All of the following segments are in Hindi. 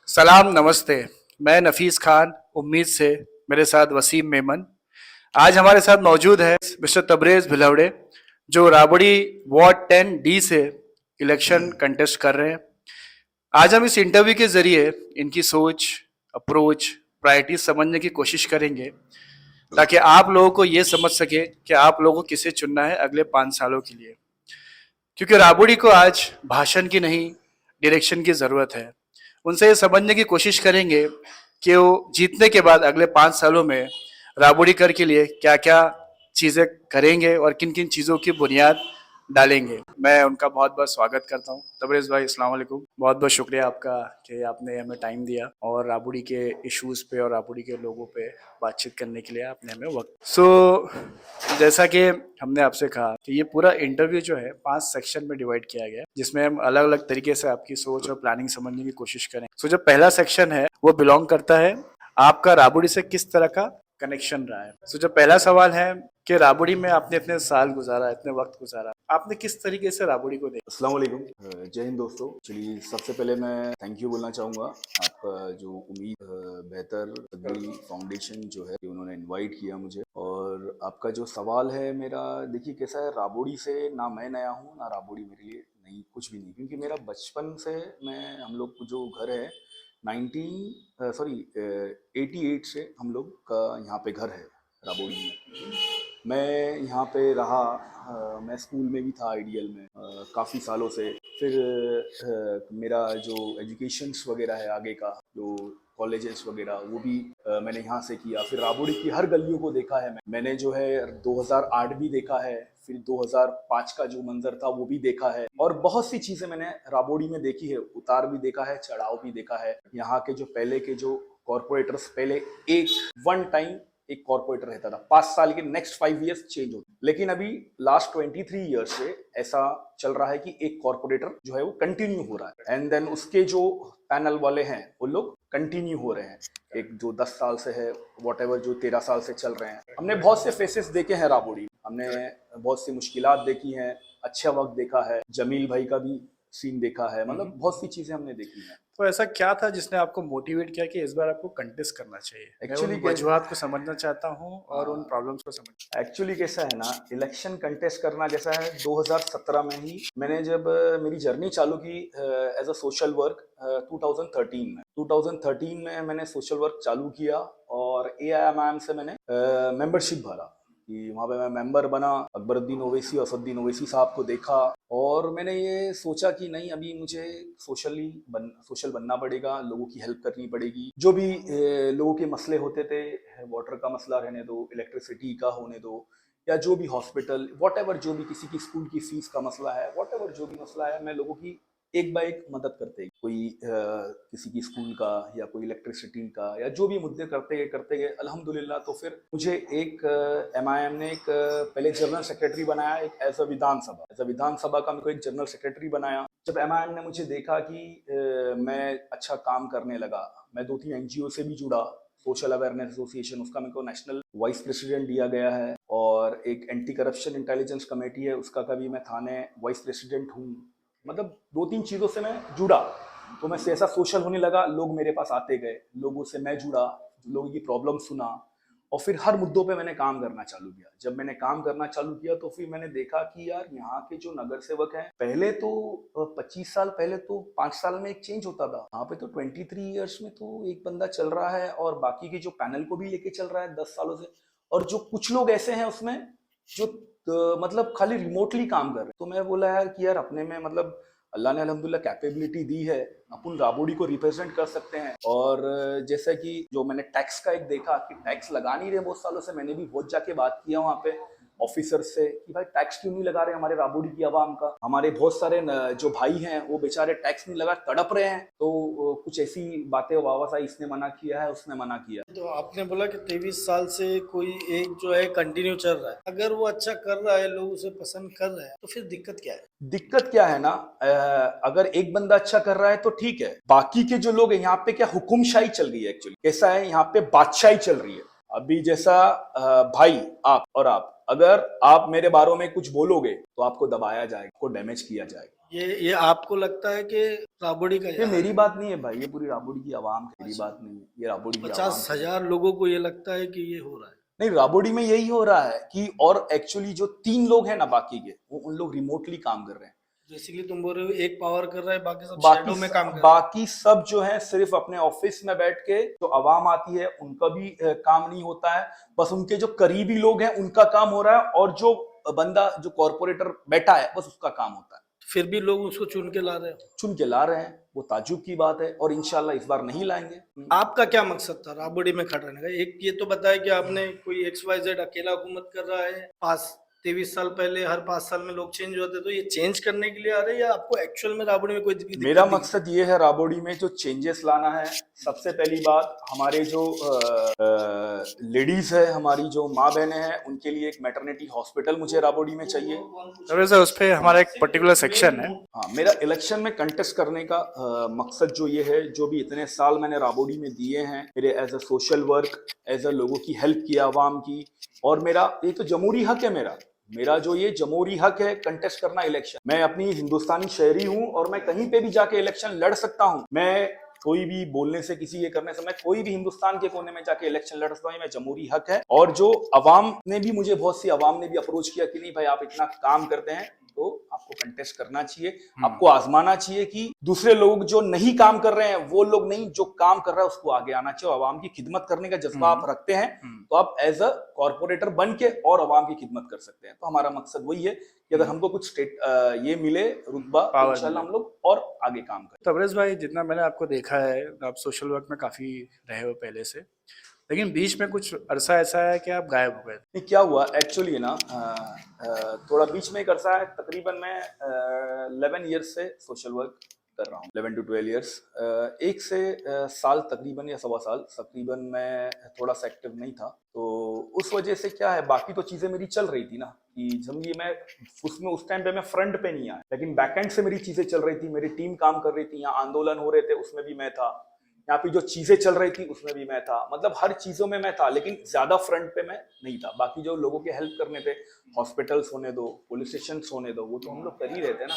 सलाम नमस्ते। मैं नफीस खान उम्मीद से मेरे साथ वसीम मेमन। आज हमारे साथ मौजूद है मिस्टर तबरेज भिलवड़े जो राबड़ी वार्ड 10D से इलेक्शन कंटेस्ट कर रहे हैं। आज हम इस इंटरव्यू के जरिए इनकी सोच, अप्रोच, प्रायोरिटीज समझने की कोशिश करेंगे ताकि आप लोगों को ये समझ सके कि आप लोगों को किसे चुनना है अगले 5 सालों के लिए। क्योंकि राबड़ी को आज भाषण की नहीं, डायरेक्शन की जरूरत है। उनसे ये समझने की कोशिश करेंगे कि वो जीतने के बाद अगले 5 सालों में राबड़ी कर के लिए क्या क्या चीजें करेंगे और किन किन चीजों की बुनियाद डालेंगे। मैं उनका बहुत बहुत स्वागत करता हूँ। तबरेज भाई, अस्सलाम वालेकुम। बहुत बहुत शुक्रिया आपका कि आपने हमें टाइम दिया और राबड़ी के इश्यूज पे और राबड़ी के लोगों पे बातचीत करने के लिए आपने हमें वक्त। जैसा कि हमने आपसे कहा कि ये पूरा इंटरव्यू जो है 5 सेक्शन में डिवाइड किया गया है, जिसमें हम अलग अलग तरीके से आपकी सोच और प्लानिंग समझने की कोशिश करें। जो पहला सेक्शन है वो बिलोंग करता है आपका राबड़ी से किस तरह का कनेक्शन रहा है। जो पहला सवाल है कि राबड़ी में आपने इतने साल गुजारा, इतने वक्त गुजारा, आपने किस तरीके से राबड़ी को देखा? अस्सलाम वालेकुम, जय हिंद दोस्तों। चलिए, सबसे पहले मैं थैंक यू बोलना चाहूँगा आपका जो उम्मीद बेहतर तब्दीली फाउंडेशन जो है कि उन्होंने इनवाइट किया मुझे। और आपका जो सवाल है मेरा, देखिए कैसा है, राबड़ी से ना मैं नया हूँ ना राबड़ी मेरे लिए नई कुछ भी नहीं, क्योंकि मेरा बचपन से मैं हम लोग जो घर है 88 से हम लोग का यहाँ पे घर है राबड़ी में। मैं यहाँ पे रहा, मैं स्कूल में भी था आइडियल में काफ़ी सालों से। फिर मेरा जो एजुकेशंस वगैरह है आगे का, जो कॉलेजेस वगैरह, वो भी मैंने यहाँ से किया। फिर राबड़ी की हर गलियों को देखा है मैंने जो है 2008 भी देखा है, फिर 2005 का जो मंजर था वो भी देखा है। और बहुत सी चीज़ें मैंने राबड़ी में देखी है, उतार भी देखा है, चढ़ाव भी देखा है। यहाँ के जो पहले के जो कॉरपोरेटर्स, पहले एक वन टाइम एक कॉर्पोरेटर रहता था, 5 साल के नेक्स्ट 5 ईयर्स चेंज होते, लेकिन अभी लास्ट 23 ईयर्स से ऐसा चल रहा है कि एक कॉर्पोरेटर जो है वो कंटिन्यू हो रहा है, एंड देन उसके जो पैनल वाले हैं वो लोग कंटिन्यू हो रहे हैं। एक जो 10 साल से है, वॉट एवर जो 13 साल से चल रहे हैं। हमने बहुत से फेसेस देखे हैं राबड़ी, हमने बहुत सी मुश्किलात देखी हैं, अच्छा वक्त देखा है, जमील भाई का भी सीन देखा है, मतलब बहुत सी चीजें हमने देखी हैं। तो ऐसा क्या था जिसने आपको मोटिवेट किया कि इस बार आपको कंटेस्ट करना चाहिए? मैं उन एक्चुअली वजूहात को समझना चाहता हूँ और उन प्रॉब्लम्स को समझ। एक्चुअली कैसा है ना, इलेक्शन कंटेस्ट करना जैसा है, 2017 में ही मैंने जब मेरी जर्नी चालू की एज अ सोशल वर्क 2013 में मैंने सोशल वर्क चालू किया और AIMIM से मैंने मेंबरशिप भरा कि वहाँ पे मैं मेंबर बना। अकबरुद्दीन ओवैसी, असदुद्दीन ओवैसी साहब को देखा और मैंने ये सोचा कि नहीं, अभी मुझे सोशल बनना पड़ेगा, लोगों की हेल्प करनी पड़ेगी। जो भी लोगों के मसले होते थे, वाटर का मसला रहने दो, इलेक्ट्रिसिटी का होने दो, या जो भी हॉस्पिटल, वॉट एवर, जो भी किसी की स्कूल की फीस का मसला है, वॉट एवर जो भी मसला है, मैं लोगों की एक बाय एक मदद करते गए। कोई किसी की स्कूल का या कोई इलेक्ट्रिसिटी का, या जो भी मुद्दे करते गए अल्हम्दुलिल्लाह। तो फिर मुझे एक MIM ने एक पहले जनरल सेक्रेटरी बनाया, एक एज अ विधानसभा का मेरे को एक जनरल सेक्रेटरी बनाया। जब MIM ने मुझे देखा कि मैं अच्छा काम करने लगा, मैं 2-3 NGO से भी जुड़ा, सोशल अवेयरनेस एसोसिएशन, उसका मेरे को नेशनल वाइस प्रेसिडेंट दिया गया है। और एक एंटी करप्शन इंटेलिजेंस कमेटी है, उसका कभी मैं थाने वाइस प्रेसिडेंट हूँ। मतलब 2-3 चीज़ों से मैं जुड़ा, तो मैं ऐसा सोशल होने लगा, लोग मेरे पास आते गए, लोगों से मैं जुड़ा, लोगों की प्रॉब्लम सुना और फिर हर मुद्दों पे मैंने काम करना चालू किया। जब मैंने काम करना चालू किया तो फिर मैंने देखा कि यार, यहाँ के जो नगर सेवक हैं, पहले तो 25 साल पहले तो 5 साल में एक चेंज होता था, यहाँ पे तो 23 ईयर्स में तो एक बंदा चल रहा है और बाकी के जो पैनल को भी लेके चल रहा है 10 सालों से। और जो कुछ लोग ऐसे हैं उसमें जो मतलब खाली रिमोटली काम कर रहे हैं। तो मैं बोला यार कि यार, अपने में मतलब अल्लाह ने अल्हम्दुलिल्लाह कैपेबिलिटी दी है, अपन राबड़ी को रिप्रेजेंट कर सकते हैं। और जैसा कि जो मैंने टैक्स का एक देखा कि टैक्स लगा नहीं रहे बहुत सालों से, मैंने भी बहुत जाके बात किया वहाँ पे ऑफिसर से कि भाई टैक्स क्यों नहीं लगा रहे हमारे राबड़ी की आवाम का। हमारे बहुत सारे जो भाई हैं वो बेचारे टैक्स नहीं लगा, तड़प रहे हैं। तो कुछ ऐसी बातें वापस आई, इसने मना किया है, उसने मना किया। तो आपने बोला कि 23 साल से कोई एक जो है कंटिन्यू चल रहा है, अगर वो अच्छा कर रहा है, लोग उसे पसंद कर रहे हैं, तो फिर दिक्कत क्या है? दिक्कत क्या है ना, अगर एक बंदा अच्छा कर रहा है तो ठीक है, बाकी के जो लोग हैं यहाँ पे, क्या हुकुमशाही चल रही है। एक्चुअली कैसा है, यहाँ पे बादशाही चल रही है। अभी जैसा भाई, आप और आप, अगर आप मेरे बारे में कुछ बोलोगे तो आपको दबाया जाएगा, आपको डैमेज किया जाएगा। ये आपको लगता है कि राबड़ी का ये यार मेरी बात नहीं है भाई, ये पूरी राबड़ी की आवाम की मेरी बात नहीं है, ये राबड़ी की आवाम 50,000 लोगों को ये लगता है कि ये हो रहा है। नहीं, राबड़ी में यही हो रहा है कि और एक्चुअली जो 3 लोग हैं ना बाकी के, वो उन लोग रिमोटली काम कर रहे हैं। बेसिकली तुम बोल रहे हो एक पावर कर रहा है, बाकी सब बाकी शैडो में काम कर रहे हैं। बाकी सब जो है सिर्फ अपने ऑफिस में बैठ के, जो आवाम आती है उनका भी काम नहीं होता है, बस उनके जो करीबी लोग हैं उनका काम हो रहा है, और जो बंदा जो कॉर्पोरेटर बैठा है बस उसका काम होता है। फिर भी लोग उसको चुन के ला रहे हो। चुन के ला रहे हैं, वो ताज्जुब की बात है, और इंशाल्लाह इस बार नहीं लाएंगे। आपका क्या मकसद था राबड़ी में खड़ा रहने का? एक ये तो बताया कि आपने कोई XYZ अकेला हुकूमत कर रहा है, पास 23 साल पहले हर 5 साल में लोग चेंज होते, तो ये चेंज करने के लिए आ रहे हैं या आपको एक्चुअल में राबड़ी में कोई दिक्कत मेरा दिखी? मकसद ये है राबड़ी में जो चेंजेस लाना है। सबसे पहली बात, हमारे जो लेडीज है, हमारी जो माँ बहनें हैं, उनके लिए एक मैटरनिटी हॉस्पिटल मुझे राबड़ी में चाहिए। तब्रेज भाई, उस पर हमारा एक पर्टिकुलर सेक्शन है। हाँ, मेरा इलेक्शन में कंटेस्ट करने का मकसद जो ये है, जो भी इतने साल मैंने राबड़ी में दिए हैं, मेरे as a social work, as a लोगों की हेल्प किया आवाम की, और मेरा ये तो जमहूरी हक है, मेरा जो ये जमहूरी हक है कंटेस्ट करना इलेक्शन। मैं अपनी हिंदुस्तानी शहरी हूं और मैं कहीं पे भी जाके इलेक्शन लड़ सकता हूं। मैं कोई भी बोलने से, किसी ये करने से, मैं कोई भी हिंदुस्तान के कोने में जाके इलेक्शन लड़ सकता हूं, मैं जमहूरी हक है। और जो अवाम ने भी मुझे, बहुत सी अवाम ने भी अप्रोच किया कि नहीं भाई आप इतना काम करते हैं तो आपको कंटेस्ट करना चाहिए, आपको आजमाना चाहिए कि दूसरे लोग जो नहीं काम कर रहे हैं वो लोग नहीं, जो काम कर रहा है उसको आगे आना चाहिए। अवाम की खिदमत करने का जज्बा आप रखते हैं तो आप एज अ कॉर्पोरेटर बन के और अवाम की खिदमत कर सकते हैं। तो हमारा मकसद वही है कि अगर हमको कुछ स्टेट ये मिले रुतबा, तो इंशाल्लाह हम लोग और आगे काम करें। तब्रेज भाई, जितना मैंने आपको देखा है, आप सोशल वर्क में काफी रहे हो पहले से, लेकिन बीच में कुछ अरसा ऐसा है कि आप गायब हो गए। नहीं, क्या हुआ एक्चुअली ना, थोड़ा बीच में एक अरसा है, तकरीबन मैं 11 ईयर्स से सोशल वर्क कर रहा हूँ, 11 to 12 ईयर्स। एक से साल तकरीबन या सवा साल तकरीबन मैं थोड़ा सा एक्टिव नहीं था, तो उस वजह से क्या है, बाकी तो चीजें मेरी चल रही थी ना, कि समझिए मैं उसमें उस टाइम पे मैं फ्रंट पे नहीं आया, लेकिन बैकएंड से मेरी चीजें चल रही थी, मेरी टीम काम कर रही थी, यहाँ आंदोलन हो रहे थे उसमें भी मैं था, यहाँ पे जो चीजें चल रही थी उसमें भी मैं था, मतलब हर चीजों में मैं था, लेकिन ज्यादा फ्रंट पे मैं नहीं था। बाकी जो लोगों के हेल्प करने थे, हॉस्पिटल्स होने दो, पुलिस स्टेशन होने दो, वो तो हम लोग कर ही रहे थे ना।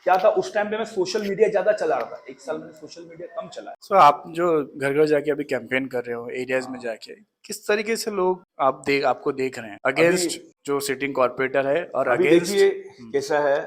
क्या था उस टाइम पे, मैं सोशल मीडिया ज्यादा चला रहा था, एक साल मैंने सोशल मीडिया कम चलाया। सो आप जो घर घर जाके अभी कैंपेन कर रहे हो, एरियाज में जाके, किस तरीके से लोग आपको देख रहे हैं अगेंस्ट जो सिटिंग कॉर्पोरेटर है और अभी अगेंस्ट? देखिए कैसा है,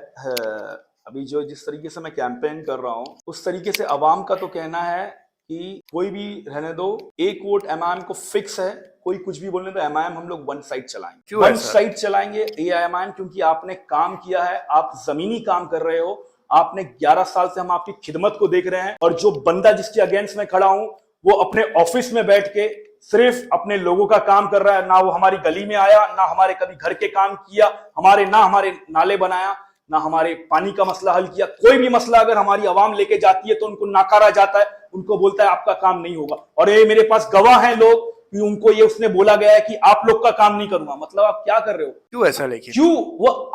अभी जो जिस तरीके से मैं कैंपेन कर रहा हूँ, उस तरीके से अवाम का तो कहना है कि कोई भी रहने दो, एक वोट एमआईएम को फिक्स है, कोई कुछ भी बोलने तो एमआईएम हम लोग वन साइड चलाएंगे। क्यों वन ऐसा? साइड चलाएंगे एआईएमआईएम, क्योंकि आपने काम किया है, आप जमीनी काम कर रहे हो, आपने 11 साल से हम आपकी खिदमत को देख रहे हैं, और जो बंदा जिसके अगेंस्ट में खड़ा हूं वो अपने ऑफिस में बैठ के सिर्फ अपने लोगों का काम कर रहा है, ना वो हमारी गली में आया, ना हमारे कभी घर के काम किया, ना हमारे नाले बनाया, ना हमारे पानी का मसला हल किया। कोई भी मसला अगर हमारी आवाम लेके जाती है तो उनको नकारा जाता है, उनको बोलता है आपका काम नहीं होगा। और ये मेरे पास गवाह हैं लोग कि उनको ये उसने बोला गया है कि आप लोग का काम नहीं करूंगा। मतलब आप क्या कर रहे हो? क्यों ऐसा? लेकिन क्यों? वो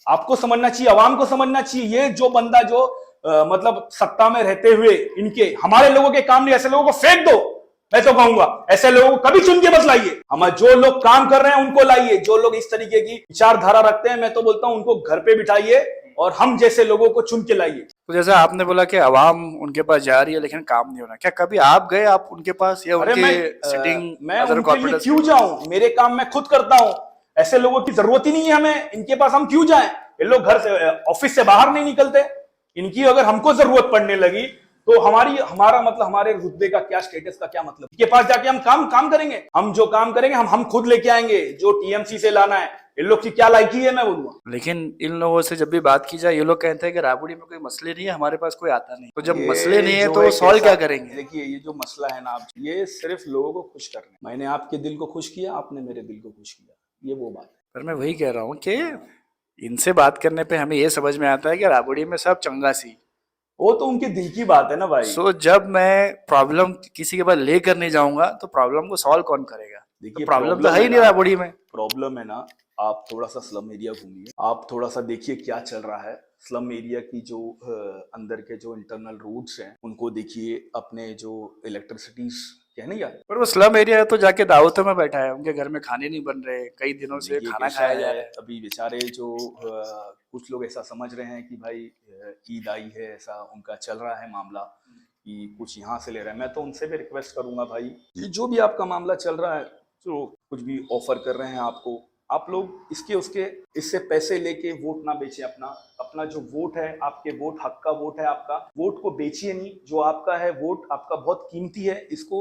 आपको समझना चाहिए, आवाम को समझना चाहिए। ये जो बंदा जो मतलब सत्ता में रहते हुए इनके हमारे लोगों के काम नहीं, ऐसे लोगों को फेंक दो। मैं तो कहूंगा ऐसे लोगों को कभी चुन के मत लाइए। हम जो लोग काम कर रहे हैं उनको लाइए, जो लोग इस तरीके की विचारधारा रखते हैं, मैं तो बोलता हूं उनको घर पे बिठाइए और हम जैसे लोगों को चुन के लाइए। तो जैसा आपने बोला कि आवाम उनके पास जा रही है लेकिन काम नहीं हो रहा, क्या कभी आप गए आप उनके पास, या अरे उनके सिटिंग मैं अदर उनके लिए कॉर्पोरेटर्स? क्यों जाऊं? मेरे काम मैं खुद करता हूं, ऐसे लोगों की जरूरत ही नहीं है हमें, इनके पास हम क्यों जाएं? ये लोग घर से, ऑफिस से बाहर नहीं निकलते। इनकी अगर हमको जरूरत पड़ने लगी तो हमारा मतलब, हमारे रुतबे का क्या, स्टेटस का क्या मतलब? इनके पास जाके हम काम करेंगे? हम जो काम करेंगे हम खुद लेके आएंगे, जो टीएमसी से लाना है। इन लोग की क्या लायकी है मैं बोलूंगा। लेकिन इन लोगों से जब भी बात की जाए, ये लोग कहते हैं कि राबड़ी में कोई मसले नहीं है, हमारे पास कोई आता नहीं। तो जब मसले नहीं है तो सॉल्व क्या करेंगे? देखिए ये जो मसला है ना, आप ये सिर्फ लोगों को खुश करना। मैंने आपके दिल को खुश किया, आपने मेरे दिल को खुश किया, ये वो बात है। पर मैं वही कह रहा हूँ कि इनसे बात करने पे हमें ये समझ में आता है कि राबड़ी में सब चंगा सी। वो तो उनके दिल की बात है ना भाई। सो जब मैं प्रॉब्लम किसी के पास लेकर नहीं जाऊंगा तो प्रॉब्लम को सॉल्व कौन करेगा? देखिए तो प्रॉब्लम तो है ही नहीं राबड़ी में। प्रॉब्लम है ना, आप थोड़ा सा स्लम एरिया घूमिए, आप थोड़ा सा देखिए क्या चल रहा है। स्लम एरिया की जो अंदर के जो इंटरनल रोड्स हैं उनको देखिए, अपने जो इलेक्ट्रिसिटीज क्या नहीं क्या? पर वो स्लम एरिया है तो जाके दावतों में बैठा है, उनके घर में खाने नहीं बन रहे, कई दिनों से देखिए खाना कैसा खाया जा है, रहा है। अभी बेचारे जो कुछ लोग ऐसा समझ रहे हैं कि भाई ईद आई है, ऐसा उनका चल रहा है मामला कि कुछ यहाँ से ले रहे हैं। मैं तो उनसे भी रिक्वेस्ट करूंगा भाई कि जो भी आपका मामला चल रहा है, जो कुछ भी ऑफर कर रहे हैं आपको, आप लोग इसके उसके इससे पैसे लेके वोट ना बेचें। अपना अपना जो वोट है, आपके वोट हक का वोट है, आपका वोट को बेचिए नहीं। जो आपका है वोट आपका बहुत कीमती है, इसको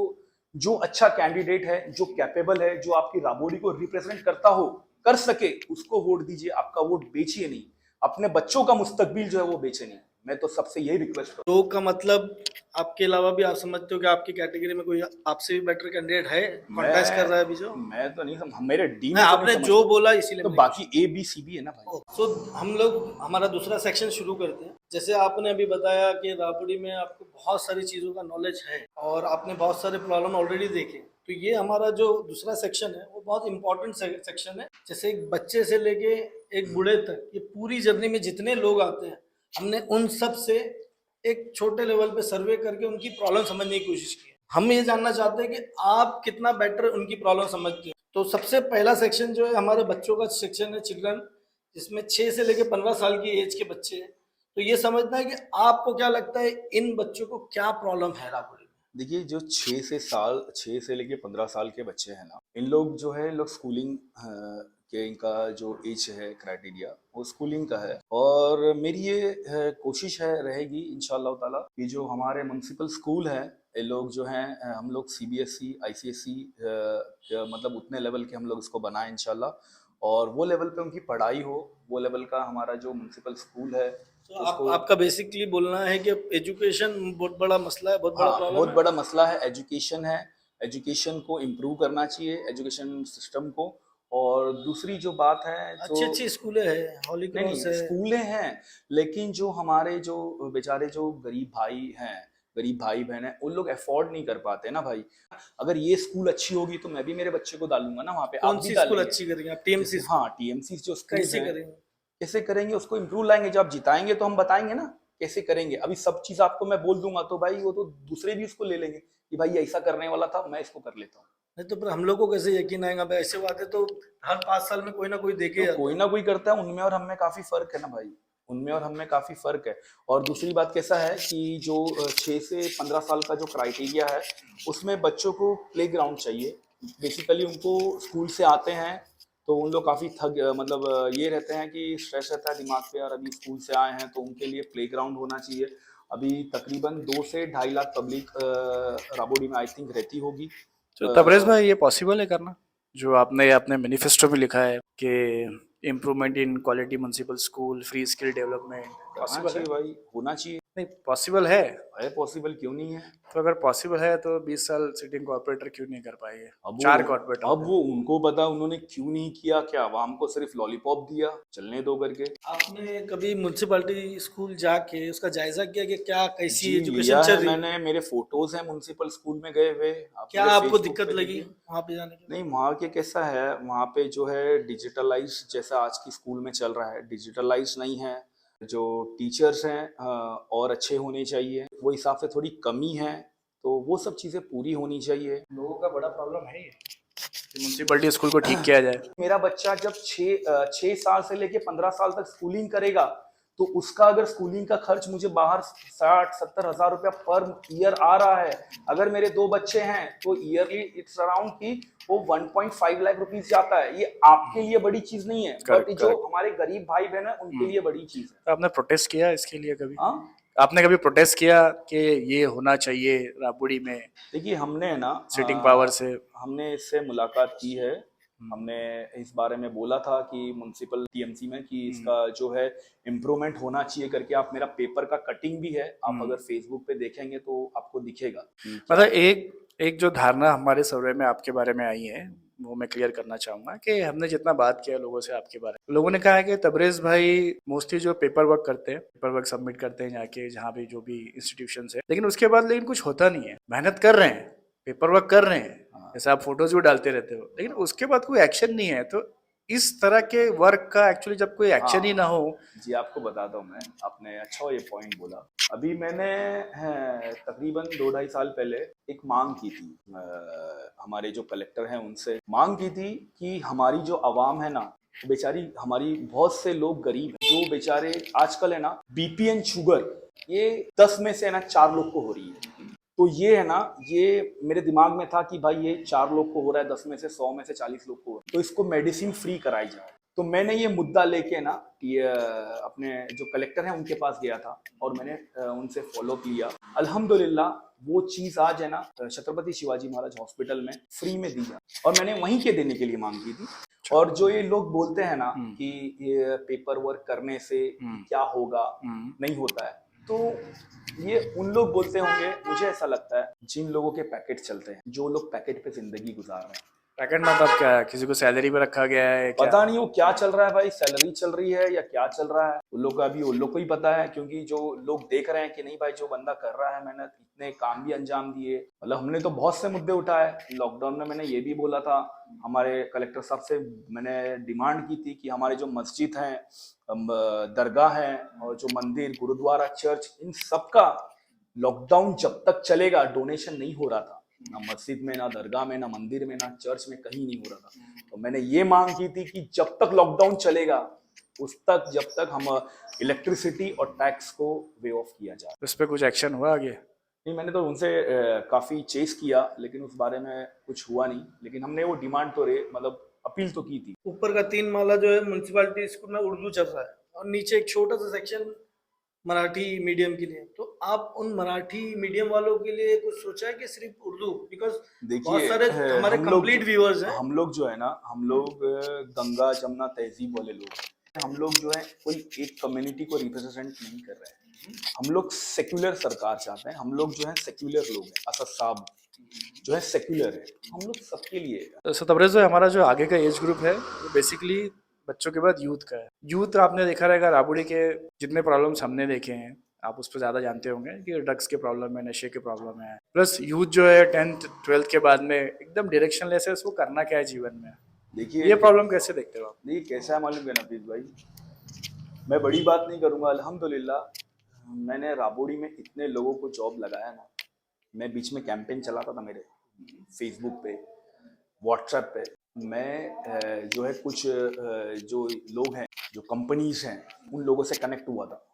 जो अच्छा कैंडिडेट है, जो कैपेबल है, जो आपकी राबोडी को रिप्रेजेंट करता हो, कर सके, उसको वोट दीजिए। आपका वोट बेचिए नहीं, अपने बच्चों का मुस्तकबिल जो है वो बेचे नहीं। मैं तो सबसे यही रिक्वेस्ट करूँ। तो का मतलब आपके अलावा भी आप समझते हो कि आपकी कैटेगरी में कोई आपसे भी बेटर कैंडिडेट है, कॉन्टेस्ट कर रहा है अभी जो? मैं तो नहीं समझ, मेरे डी नहीं, में तो आपने नहीं जो समझता। बोला इसीलिए तो मैंने बाकी ए बी सी बी है ना भाई। सो हम लोग हमारा दूसरा सेक्शन शुरू करते हैं। जैसे आपने अभी बताया कि राबड़ी में आपको बहुत सारी चीज़ों का नॉलेज है और आपने बहुत सारे प्रॉब्लम ऑलरेडी देखे, तो ये हमारा जो दूसरा सेक्शन है वो बहुत इंपॉर्टेंट सेक्शन है। जैसे एक बच्चे से लेके एक बूढ़े तक, ये पूरी जर्नी में जितने लोग आते हैं, हमने उन सब से एक छोटे लेवल पे सर्वे करके उनकी प्रॉब्लम समझने की कोशिश की है। हम ये जानना चाहते हैं कि आप कितना बेटर उनकी प्रॉब्लम समझते हैं। तो सबसे पहला सेक्शन जो है हमारे बच्चों का सेक्शन है, चिल्ड्रन, जिसमें 6 से लेकर 15 साल की एज के बच्चे हैं। तो ये समझना है कि आपको क्या लगता है इन बच्चों को क्या प्रॉब्लम है राबड़ी में? देखिए जो 6 से लेके 15 साल के बच्चे हैं ना, इन लोग जो है, इन लोग स्कूलिंग के इनका जो एज है क्राइटेरिया, वो स्कूलिंग का है। और मेरी ये कोशिश है रहेगी इंशाल्लाह ताला कि जो हमारे म्युनिसिपल स्कूल है, ये लोग जो हैं, हम लोग सीबीएसई आईसीएसई मतलब उतने लेवल के हम लोग इसको बनाएं इंशाल्लाह। और वो लेवल पे उनकी पढ़ाई हो, वो लेवल का हमारा जो म्युनिसिपल स्कूल है तो उसको। आपका बेसिकली बोलना है कि एजुकेशन बहुत बड़ा मसला है, बहुत बड़ा हाँ, प्रॉब्लम बहुत है। बड़ा मसला है, एजुकेशन है। एजुकेशन को इम्प्रूव करना चाहिए, एजुकेशन सिस्टम को। और दूसरी जो बात है जो, अच्छी अच्छी स्कूलें हैं, हॉली नहीं क्रॉस नहीं है। स्कूलें हैं, लेकिन जो हमारे जो बेचारे जो गरीब भाई हैं, गरीब भाई बहन हैं, उन लोग अफोर्ड नहीं कर पाते ना भाई। अगर ये स्कूल अच्छी होगी तो मैं भी मेरे बच्चे को डालूंगा ना वहाँ पे, आप कौन भी सी स्कूल डालेंगे। अच्छी करेंगे आप? टीएमसी जैसे स्कूल हाँ, टीएमसी जो स्कूल कैसे हैं, करेंगे? कैसे करेंगे उसको इम्प्रूव लाएंगे। जब आप जिताएंगे तो हम बताएंगे ना कैसे करेंगे। अभी सब चीज आपको मैं बोल दूंगा तो भाई वो तो दूसरे भी उसको ले लेंगे कि भाई ऐसा करने वाला था, मैं इसको कर लेता हूँ। नहीं तो फिर हम लोग को कैसे यकीन आएगा भाई? ऐसे बातें तो हर 5 साल में कोई ना कोई देखे तो जाता कोई है। ना कोई करता है, उनमें और हम में काफी फर्क है ना भाई, उनमें और हम में काफी फर्क है। और दूसरी बात कैसा है कि जो 6 से 15 साल का जो क्राइटेरिया है, उसमें बच्चों को प्ले ग्राउंड चाहिए। बेसिकली उनको स्कूल से आते हैं तो उन लोग काफी थक मतलब ये रहते हैं कि स्ट्रेस रहता है दिमाग पे, और अभी स्कूल से आए हैं तो उनके लिए प्ले ग्राउंड होना चाहिए। अभी तकरीबन 2 से 2.5 लाख पब्लिक राबोडी में आई थिंक रहती होगी। तो तबरेज भाई, ये पॉसिबल है करना जो आपने अपने मैनिफेस्टो में लिखा है कि improvement in quality municipal school, free skill development, करना पॉसिबल है? चाहिए भाई, होना चाहिए। नहीं, पॉसिबल है। पॉसिबल क्यों नहीं है? तो अगर पॉसिबल है तो 20 साल सिटिंग कॉर्पोरेटर क्यों नहीं कर पाएंगे? अब 4 वो कॉर्पोरेटर अब होते वो हैं। उनको पता उन्होंने क्यों नहीं किया, क्या आवाम को सिर्फ लॉलीपॉप दिया, चलने दो करके। आपने कभी म्युनिसिपैलिटी स्कूल जाके उसका जायजा किया कि क्या कैसी जी एजुकेशन लिया चल है रही है? मैंने, मेरे फोटोज हैं म्युनिसिपल स्कूल में गए हुए, आप क्या मेरे आपको फेसबुक दिक्कत पे लगी देखिए। वहां पे जाने के? नहीं, वहाँ के कैसा है, वहाँ पे जो है डिजिटलाइज जैसा आज की स्कूल में चल रहा है, डिजिटलाइज नहीं है। जो टीचर्स हैं और अच्छे होने चाहिए, वो हिसाब से थोड़ी कमी है, तो वो सब चीज़ें पूरी होनी चाहिए। लोगों का बड़ा प्रॉब्लम है ये कि म्युनिसिपैलिटी स्कूल को ठीक किया जाए। मेरा बच्चा जब 6 साल से लेके 15 साल तक स्कूलिंग करेगा, तो उसका अगर स्कूलिंग का खर्च मुझे बाहर 60-70 हज़ार रुपया पर ईयर आ रहा है। अगर मेरे 2 बच्चे हैं तो ईयरली इट्स अराउंड की वो 1.5 लाख रुपीज जाता है। ये आपके लिए बड़ी चीज नहीं है, बट जो करेक्ट। हमारे गरीब भाई बहन है उनके लिए बड़ी चीज है। आपने प्रोटेस्ट किया इसके लिए कभी? हाँ, आपने कभी प्रोटेस्ट किया कि ये होना चाहिए राबड़ी में देखिए हमने है ना, सिटिंग पावर से? हमने इससे मुलाकात की है। हमने इस बारे में बोला था कि म्युनिसिपल टीएमसी में कि इसका जो है इम्प्रूवमेंट होना चाहिए करके। आप मेरा पेपर का कटिंग भी है, आप अगर फेसबुक पे देखेंगे तो आपको दिखेगा कि मतलब एक एक जो धारणा हमारे सर्वे में आपके बारे में आई है वो मैं क्लियर करना चाहूंगा कि हमने जितना बात किया लोगों से आपके बारे में, लोगों ने कहा है कि तबरेज भाई मोस्टली जो पेपर वर्क करते हैं, पेपर वर्क सबमिट करते हैं जाके जहाँ भी जो भी इंस्टीट्यूशन है, लेकिन उसके बाद लेकिन कुछ होता नहीं है। मेहनत कर रहे हैं, पेपर वर्क कर रहे हैं, जैसे आप फोटोज भी डालते रहते हो, लेकिन उसके बाद कोई एक्शन नहीं है। तो इस तरह के वर्क का एक्चुअली जब कोई एक्शन ही ना हो। जी आपको बताता हूँ मैं, आपने अच्छा ये पॉइंट बोला। अभी मैंने तकरीबन 2-2.5 साल पहले एक मांग की थी, हमारे जो कलेक्टर हैं उनसे मांग की थी कि हमारी जो आवाम है ना, बेचारी हमारी बहुत से लोग गरीब हैं, जो बेचारे आजकल है ना बीपीएन शुगर ये 10 में से है ना 4 लोग को हो रही है। तो ये है ना, ये मेरे दिमाग में था कि भाई ये 4 लोग को हो रहा है, 10 में से 100 में से 40 लोग को हो रहा है, तो इसको मेडिसिन फ्री कराई जाए। तो मैंने ये मुद्दा लेके ना ये अपने जो कलेक्टर हैं उनके पास गया था और मैंने उनसे फॉलो किया। अल्हम्दुलिल्लाह वो चीज़ आज है ना छत्रपति शिवाजी महाराज हॉस्पिटल में फ्री में दी जाए और मैंने वहीं के देने के लिए मांग की थी। और जो ये लोग बोलते हैं ना कि ये पेपर वर्क करने से क्या होगा, नहीं होता है, तो ये उन लोग बोलते होंगे। मुझे ऐसा लगता है जिन लोगों के पैकेट चलते हैं, जो लोग पैकेट पे जिंदगी गुजार रहे हैं, पैकेट मतलब क्या है, किसी को सैलरी पे रखा गया है क्या? पता नहीं वो क्या चल रहा है भाई, सैलरी चल रही है या क्या चल रहा है, उन लोग का अभी उन लोग को ही पता है। क्योंकि जो लोग देख रहे हैं कि नहीं भाई जो बंदा कर रहा है मेहनत, इतने काम भी अंजाम दिए, मतलब हमने तो बहुत से मुद्दे उठाए लॉकडाउन में। मैंने ये भी बोला था हमारे कलेक्टर साहब से, मैंने डिमांड की थी कि हमारे जो मस्जिद हैं, दरगाह हैं और जो मंदिर गुरुद्वारा चर्च, इन सब का लॉकडाउन जब तक चलेगा डोनेशन नहीं हो रहा था, ना मस्जिद में, ना दरगाह में, ना मंदिर में, ना चर्च में, कहीं नहीं हो रहा था। तो मैंने ये मांग की थी कि जब तक लॉकडाउन चलेगा उस तक, जब तक हम इलेक्ट्रिसिटी और टैक्स को वे ऑफ किया जाए। उस पर कुछ एक्शन हुआ आगे? नहीं, मैंने तो उनसे काफी चेस किया लेकिन उस बारे में कुछ हुआ नहीं, लेकिन हमने वो डिमांड तो मतलब अपील तो की थी। ऊपर का 3 माला जो है म्यूनसिपालिटी स्कूल में उर्दू चल रहा है और नीचे एक छोटा सा सेक्शन मराठी मीडियम के लिए। तो आप उन मराठी मीडियम वालों के लिए कुछ सोचा है कि सिर्फ उर्दू? बिकॉज बहुत देखिए सारे हमारे कंप्लीट व्यूअर्स हैं। हम लोग जो है ना, हम लोग गंगा जमुना तहजीब वाले लोग हैं। हम लोग जो है कोई एक कम्युनिटी को रिप्रेजेंट नहीं कर रहे हैं, हम लोग सेक्युलर सरकार चाहते हैं। हम लोग जो है सेक्युलर लोग हैं, असद साहब जो है सेक्युलर है, हम लोग सबके लिए है। तो तबरेज़ भाई, हमारा जो आगे का एज ग्रुप है वो बेसिकली बच्चों के बाद यूथ का है। यूथ आपने देखा रहेगा राबड़ी के जितने प्रॉब्लम्स हमने देखे हैं, आप उस पर ज़्यादा जानते होंगे कि ड्रग्स के प्रॉब्लम है, नशे के प्रॉब्लम है। प्लस यूथ जो है 10th 12th के बाद में एकदम डायरेक्शनलेस है, उसको करना क्या है जीवन में। देखिए ये प्रॉब्लम कैसे देखते हो आप? देखिए कैसा है मालूम है नफीस भाई, मैं बड़ी बात नहीं करूंगा, अल्हम्दुलिल्लाह मैंने राबोड़ी में इतने लोगों को जॉब लगाया ना। मैं बीच में कैंपेन चलाता था मेरे फेसबुक पे, व्हाट्सएप पे। मैं जो है कुछ जो लोग हैं, जो कंपनीज हैं, उन लोगों से कनेक्ट हुआ था।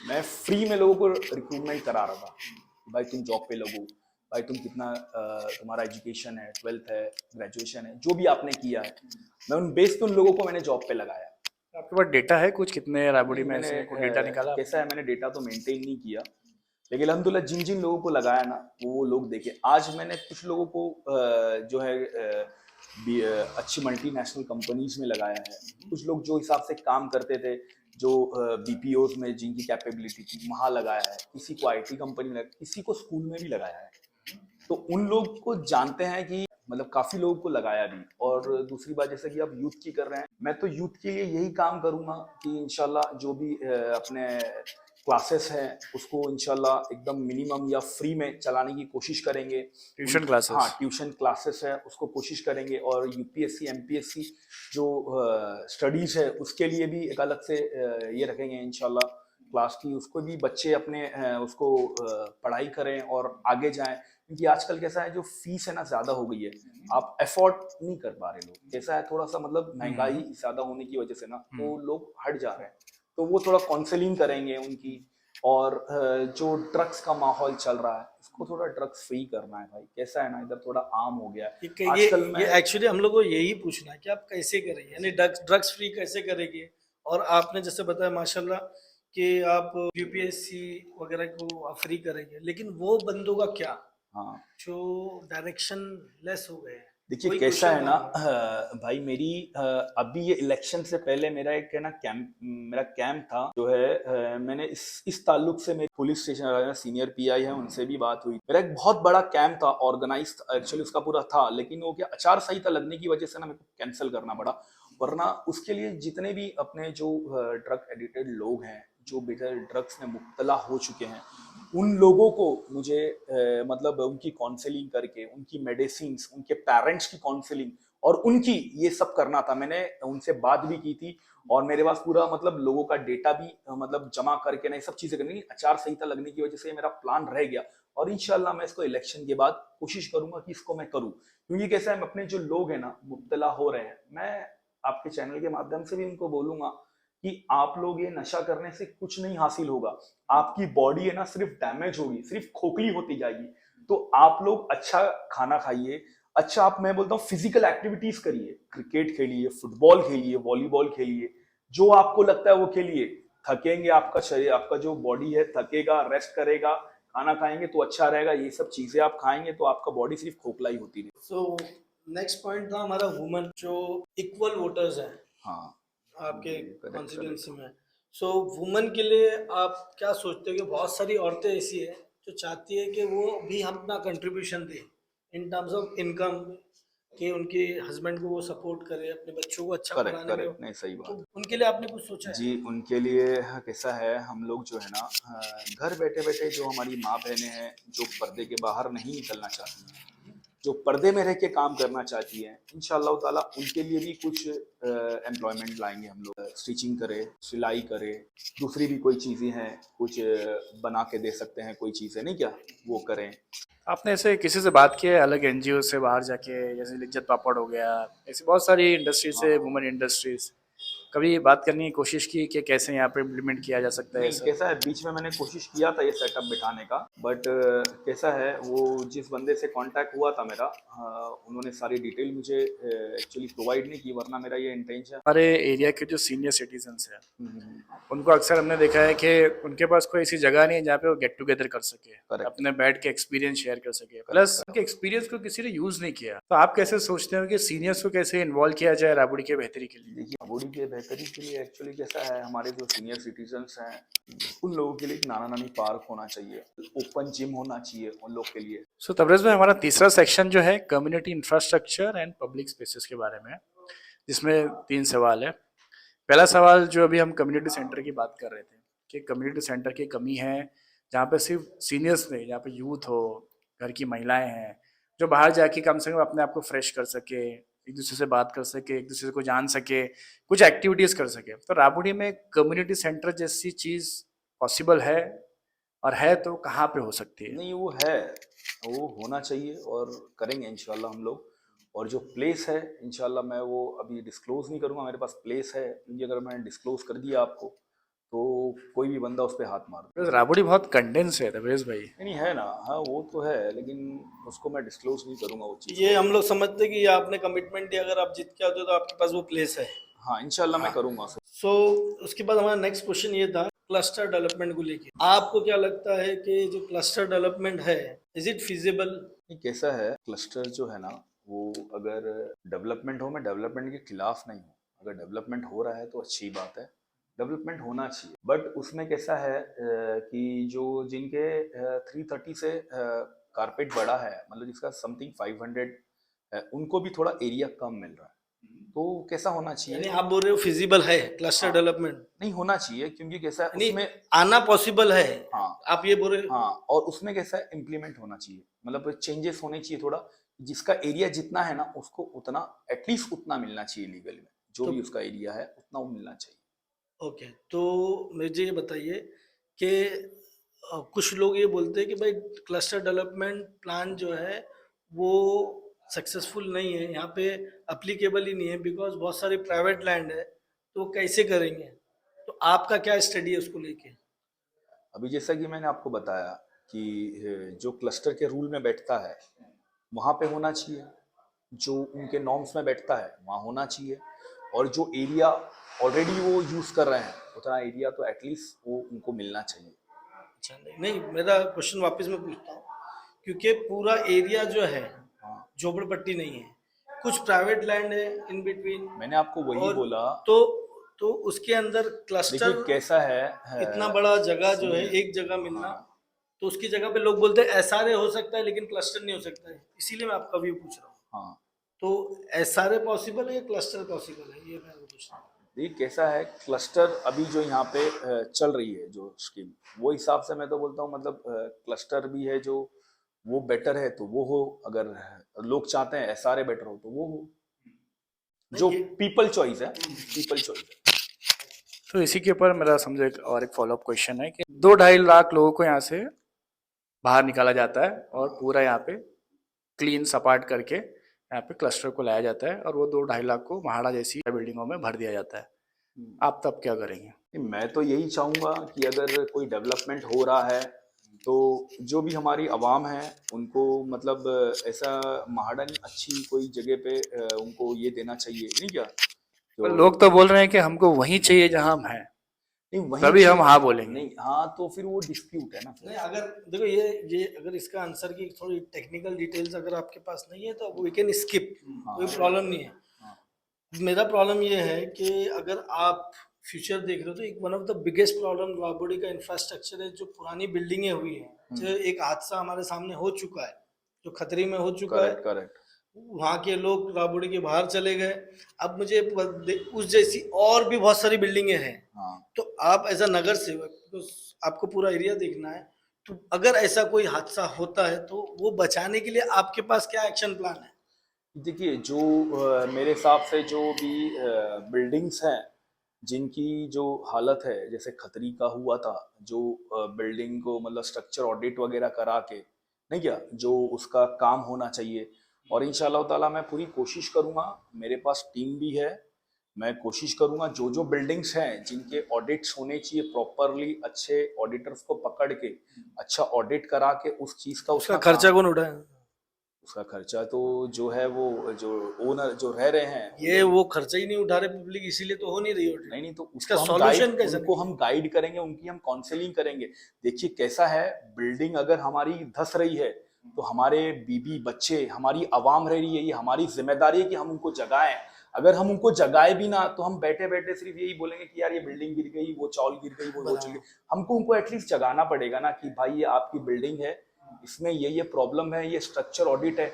मैं फ्री में लोगों को रिक्रूटमेंट करा रहा था कि भाई तुम जॉब पे लगो, भाई तुम कितना तुम्हारा एजुकेशन है, 12th है, ग्रेजुएशन है, जो भी आपने किया है, मैं उन बेस पे उन लोगों को मैंने जॉब पे लगाया। आपके पास डेटा है कुछ, कितने राबड़ी में मैंने ऐसे कोई डेटा निकाला? कैसा है, मैंने डेटा तो मेंटेन नहीं किया, लेकिन अल्हम्दुलिल्लाह जिन जिन लोगों को लगाया ना वो लोग देखे। आज मैंने कुछ लोगों को जो है अच्छी मल्टीनेशनल कंपनीज में लगाया है। कुछ लोग जो हिसाब से काम करते थे, जो बीपीओज में जिनकी कैपेबिलिटी थी, वहां लगाया है। किसी को आईटी कंपनी में, किसी को स्कूल में भी लगाया है। तो उन लोग को जानते हैं कि मतलब काफी लोगों को लगाया भी। और दूसरी बात, जैसे कि आप यूथ की कर रहे हैं, मैं तो यूथ के लिए यही काम करूंगा कि इंशाल्लाह जो भी अपने क्लासेस हैं उसको इंशाल्लाह एकदम मिनिमम या फ्री में चलाने की कोशिश करेंगे। Tuition classes? हाँ, ट्यूशन क्लासेस है उसको कोशिश करेंगे। और यूपीएससी एमपीएससी जो स्टडीज है उसके लिए भी एक अलग से ये रखेंगे इंशाल्लाह क्लास की, उसको भी बच्चे अपने उसको पढ़ाई करें और आगे जाएं। क्योंकि आजकल कैसा है, जो फीस है ना ज्यादा हो गई है, आप अफोर्ड नहीं कर पा रहे लोग। कैसा है थोड़ा सा, मतलब महंगाई ज्यादा होने की वजह से ना तो लोग हट जा रहे हैं। तो वो थोड़ा काउंसलिंग करेंगे उनकी। और जो ड्रग्स का माहौल चल रहा है इसको थोड़ा ड्रग्स फ्री करना है भाई। कैसा है ना, इधर थोड़ा आम हो गया है आजकल में। ये एक्चुअली हम लोग को यही पूछना है कि आप कैसे करेंगे, यानी ड्रग्स फ्री कैसे करेंगे। और आपने जैसे बताया माशाल्लाह कि आप यूपीएससी वगैरह को फ्री करेंगे, लेकिन वो बंदों का क्या हाँ जो डायरेक्शन लेस हो गए हैं? देखिए कोई कैसा है क्वेश्चन ना भाई, मेरी अभी ये इलेक्शन से पहले मेरा एक है ना मेरा कैंप था जो है मैंने इस ताल्लुक से मेरे पुलिस स्टेशन सीनियर पीआई है उनसे भी बात हुई। मेरा एक बहुत बड़ा कैंप था, ऑर्गेनाइज एक्चुअली उसका पूरा था, लेकिन वो क्या आचार संहिता लगने की वजह से ना मेरे को कैंसिल करना पड़ा। वरना उसके लिए जितने भी अपने जो ड्रग एडिक्टेड लोग हैं, जो बेटर ड्रग्स में मुब्तला हो चुके हैं, उन लोगों को मुझे मतलब उनकी काउंसलिंग करके, उनकी मेडिसिन, उनके पेरेंट्स की काउंसलिंग और उनकी ये सब करना था। मैंने उनसे बात भी की थी और मेरे पास पूरा मतलब लोगों का डेटा भी मतलब जमा करके ना ये सब चीजें करनी। आचार संहिता लगने की वजह से मेरा प्लान रह गया और इंशाल्लाह मैं इसको इलेक्शन के बाद कोशिश करूंगा कि इसको मैं करूं, क्योंकि कैसा है अपने जो लोग हैं ना मुब्तला हो रहे हैं, मैं आपके चैनल के माध्यम से भी उनको बोलूंगा कि आप लोग ये नशा करने से कुछ नहीं हासिल होगा, आपकी बॉडी है ना सिर्फ डैमेज होगी, सिर्फ खोखली होती जाएगी। तो आप लोग अच्छा खाना खाइए, अच्छा आप मैं बोलता हूँ फिजिकल एक्टिविटीज करिए, क्रिकेट खेलिए, फुटबॉल खेलिए, वॉलीबॉल खेलिए, जो आपको लगता है वो खेलिए। थकेंगे, आपका शरीर आपका जो बॉडी है थकेगा, रेस्ट करेगा, खाना खाएंगे तो अच्छा रहेगा। ये सब चीजें आप खाएंगे तो आपका बॉडी सिर्फ खोखला ही होती रहेगी। सो नेक्स्ट पॉइंट था हमारा वुमेन जो इक्वल वोटर्स हैं हाँ आपके करेक्ट कॉन्स्टिट्यूंसी में। सो वुमेन के लिए आप क्या सोचते हो कि बहुत सारी औरतें ऐसी है जो चाहती है कि वो भी हम अपना कंट्रीब्यूशन दें इन टर्म्स ऑफ इनकम, कि उनके हस्बैंड को वो सपोर्ट करे, अपने बच्चों को अच्छा करेक्ट पढ़ाने में। करेक्ट, नहीं सही तो बात है उनके लिए आपने कुछ सोचा है? जी। उनके लिए कैसा है, हम लोग जो है ना घर बैठे बैठे जो हमारी माँ बहनें हैं जो पर्दे के बाहर नहीं निकलना चाहती हैं, जो पर्दे में रह के काम करना चाहती हैं, इंशाअल्लाह ताला उनके लिए भी कुछ एम्प्लॉयमेंट लाएंगे हम लोग। स्टिचिंग करे, सिलाई करे, दूसरी भी कोई चीज़ें हैं कुछ बना के दे सकते हैं, कोई चीज़ें नहीं क्या वो करें। आपने ऐसे किसी से बात की है अलग एनजीओ से बाहर जाके, जैसे लिज्जत पापड़ हो गया, ऐसी बहुत सारी इंडस्ट्रीज है, हाँ वुमेन इंडस्ट्रीज, कभी बात करने की कोशिश की कि कैसे यहाँ पे इम्प्लीमेंट किया जा सकता है ये नहीं, सब? कैसा है बीच में मैंने कोशिश किया था ये सेटअप बिठाने का, बट कैसा है वो जिस बंदे से कांटेक्ट हुआ था मेरा, उन्होंने सारी डिटेल मुझे एक्चुअली प्रोवाइड नहीं की, वरना मेरा ये इंटेंशन। हमारे एरिया के जो सीनियर सिटीजन्स हैं उनको अक्सर हमने देखा है कि उनके पास कोई ऐसी जगह नहीं है जहाँ पे वो गेट टुगेदर कर सके, करेक्ट अपने बैठ के एक्सपीरियंस शेयर कर सके, करेक्ट प्लस उनके एक्सपीरियंस को किसी ने यूज नहीं किया। तो आप कैसे सोचते हो कि सीनियर्स को कैसे इन्वॉल्व किया जाए राबड़ी के बेहतरी के लिए? देखिए, बॉडी के बेहतरी के लिए एक्चुअली कैसा है, हमारे जो सीनियर सिटीजन्स हैं उन लोगों के लिए एक नाना नानी पार्क होना चाहिए, ओपन जिम होना चाहिए उन लोग के लिए। सो तबरेज में हमारा तीसरा सेक्शन जो है community infrastructure and public spaces के बारे में है, जिसमें 3 सवाल है। पहला सवाल जो अभी हम कम्युनिटी सेंटर की बात कर रहे थे कि कम्युनिटी सेंटर की कमी है जहाँ पे सिर्फ सीनियर्स नहीं, जहाँ पे यूथ हो, घर की महिलाएं हैं जो बाहर जाके कम से कम अपने आप को फ्रेश कर सके, एक दूसरे से बात कर सके, एक दूसरे को जान सके, कुछ एक्टिविटीज कर सके। तो राबड़ी में कम्युनिटी सेंटर जैसी चीज पॉसिबल है, और है तो कहाँ पे हो सकती है? नहीं, वो है, वो होना चाहिए और करेंगे इंशाल्लाह हम लोग। और जो प्लेस है इंशाल्लाह मैं वो अभी डिस्क्लोज नहीं करूँगा, मेरे पास प्लेस है, क्योंकि अगर मैंने डिस्क्लोज कर दिया आपको तो कोई भी बंदा उस पर हाथ मार दे। Because राबड़ी बहुत कंडेंस है तबरेज भाई। नहीं है ना, हाँ वो तो है, लेकिन उसको मैं डिस्क्लोज नहीं करूँगा वो चीज़। ये हम लोग समझते हैं कि ये आपने कमिटमेंट दिया, अगर आप जीत के आते हो तो आपके पास वो प्लेस है। हाँ इंशाल्लाह मैं करूँगा उसको। सो उसके बाद हमारा नेक्स्ट क्वेश्चन ये था क्लस्टर डेवलपमेंट को लेके। आपको क्या लगता है कि जो क्लस्टर डेवलपमेंट है, इज इट फिजिबल? नहीं, कैसा है क्लस्टर जो है ना, वो अगर डेवलपमेंट हो, मैं डेवलपमेंट के खिलाफ नहीं हूँ, अगर डेवलपमेंट हो रहा है तो अच्छी बात है, डेवलपमेंट होना चाहिए। बट उसमें कैसा है कि जो जिनके 330 से कारपेट बड़ा है, मतलब जिसका समथिंग 500 है, उनको भी थोड़ा एरिया कम मिल रहा है। तो कैसा होना यानी चाहिए? आप बोल रहे हो फिजिबल है क्लस्टर हाँ, डेवलपमेंट? नहीं होना चाहिए, क्योंकि कैसा है यानी उसमें। आना पॉसिबल है, हाँ आप ये बोल रहे हो? हाँ, और उसमें कैसा है इम्प्लीमेंट होना चाहिए, मतलब चेंजेस होने चाहिए थोड़ा, जिसका एरिया जितना है ना उसको उतना एटलीस्ट उतना मिलना चाहिए लीगल में, जो तो भी उसका एरिया है उतना वो मिलना चाहिए। ओके, तो मुझे ये बताइए कि कुछ लोग ये बोलते हैं कि भाई क्लस्टर डेवलपमेंट प्लान जो है वो सक्सेसफुल नहीं है, यहाँ पे अप्लीकेबल ही नहीं है, बिकॉज बहुत सारी प्राइवेट लैंड है, तो वो कैसे करेंगे? तो आपका क्या स्टडी है उसको लेके? अभी जैसा कि मैंने आपको बताया कि जो क्लस्टर के रूल में बैठता है वहाँ पे होना चाहिए, जो उनके नॉर्म्स में बैठता है वहाँ होना चाहिए, और जो एरिया ऑलरेडी वो यूज़ कर रहे हैं उतना एरिया तो एटलीस्ट वो उनको मिलना चाहिए। अच्छा, नहीं नहीं, मेरा क्वेश्चन वापस मैं पूछता हूँ, क्योंकि पूरा एरिया जो है हाँ, झोपड़पट्टी नहीं है, कुछ प्राइवेट लैंड है इन बिटवीन, मैंने आपको वही और बोला। तो तो उसके अंदर क्लस्टर, देखिए कैसा है, इतना बड़ा जगह जो है सुनिए। एक जगह मिलना, हाँ, तो उसकी जगह पे लोग बोलते हैं एसआरए हो सकता है लेकिन क्लस्टर नहीं हो सकता है, इसीलिए मैं आपका व्यू पूछ रहा हूँ। हाँ, तो एसआरए पॉसिबल है या क्लस्टर पॉसिबल है, ये मैं पूछ रहा हूँ। देखिए कैसा है क्लस्टर अभी जो यहाँ पे चल रही है जो स्कीम, वो हिसाब से मैं तो बोलता हूँ, मतलब क्लस्टर भी है जो वो बेटर है तो वो हो, अगर लोग चाहते हैं एसआरए बेटर हो तो वो हो। जो ये- पीपल चॉइस है, पीपल चॉइस है। तो इसी के ऊपर मेरा समझो एक फॉलोअप क्वेश्चन है कि 2-2.5 लाख लोगों को यहाँ से बाहर निकाला जाता है और पूरा यहाँ पे क्लीन सपाट करके यहाँ पे क्लस्टर को लाया जाता है और वो 2-2.5 लाख को महाड़ा जैसी बिल्डिंगों में भर दिया जाता है। आप तब क्या करेंगे? मैं तो यही चाहूँगा कि अगर कोई डेवलपमेंट हो रहा है तो जो भी हमारी आवाम है उनको मतलब ऐसा महाड़न अच्छी कोई जगह पे उनको ये देना चाहिए, नहीं क्या? पर जो लोग तो बोल रहे हैं कि हमको वहीं चाहिए जहां हम हैं, नहीं वहीं तभी हम चाहिए, हाँ बोलेंगे। नहीं हाँ तो फिर वो डिस्प्यूट है ना फिर। नहीं, अगर देखो ये अगर इसका आंसर की थोड़ी टेक्निकल डिटेल्स अगर आपके पास नहीं है तो वी कैन स्किप, कोई प्रॉब्लम नहीं है। मेरा प्रॉब्लम ये है कि अगर आप फ्यूचर देख रहे हो तो एक one of the biggest problem Rabri का इंफ्रास्ट्रक्चर है, जो पुरानी बिल्डिंगें हुई हैं, जो एक हादसा हमारे सामने हो चुका है, जो खतरे में हो चुका है, करेक्ट करेक्ट। वहाँ के लोग राबड़ी के बाहर चले गए। अब मुझे उस जैसी और भी बहुत सारी बिल्डिंगें हैं। हाँ तो आप एज अ नगर सेवक, तो आपको पूरा एरिया देखना है, तो अगर ऐसा कोई हादसा होता है तो वो बचाने के लिए आपके पास क्या एक्शन प्लान है? देखिए जो मेरे हिसाब से जो भी बिल्डिंग्स हैं जिनकी जो हालत है, जैसे खतरी का हुआ था, जो बिल्डिंग को मतलब स्ट्रक्चर ऑडिट वगैरह करा के, नहीं क्या, जो उसका काम होना चाहिए। और इंशाल्लाह ताला मैं पूरी कोशिश करूँगा, मेरे पास टीम भी है, मैं कोशिश करूँगा जो जो बिल्डिंग्स हैं जिनके ऑडिट्स होने चाहिए प्रॉपरली, अच्छे ऑडिटर्स को पकड़ के अच्छा ऑडिट करा के उस चीज़ का उसका उतना खर्चा काम, कौन उठाए? उसका खर्चा तो जो है वो जो ओनर जो रह रहे हैं ये वो खर्चा ही नहीं उठा रहे पब्लिक, इसीलिए तो हो नहीं रही ऑडिट। नहीं नहीं तो इसका उसको हम सॉल्यूशन गाइड, कैसे उनको निकले? हम गाइड करेंगे, उनकी हम काउंसलिंग करेंगे। देखिए कैसा है, बिल्डिंग अगर हमारी धस रही है तो हमारे बीबी बच्चे, हमारी आवाम रह रही है, ये हमारी जिम्मेदारी है कि हम उनको जगाएं। अगर हम उनको जगाए भी ना तो हम बैठे बैठे सिर्फ यही बोलेंगे कि यार ये बिल्डिंग गिर गई, वो चावल गिर गई, वो चल गई। बराबर। हमको उनको एटलीस्ट जगाना पड़ेगा ना कि भाई ये आपकी बिल्डिंग है, इसमें ये प्रॉब्लम है, ये स्ट्रक्चर ऑडिट है।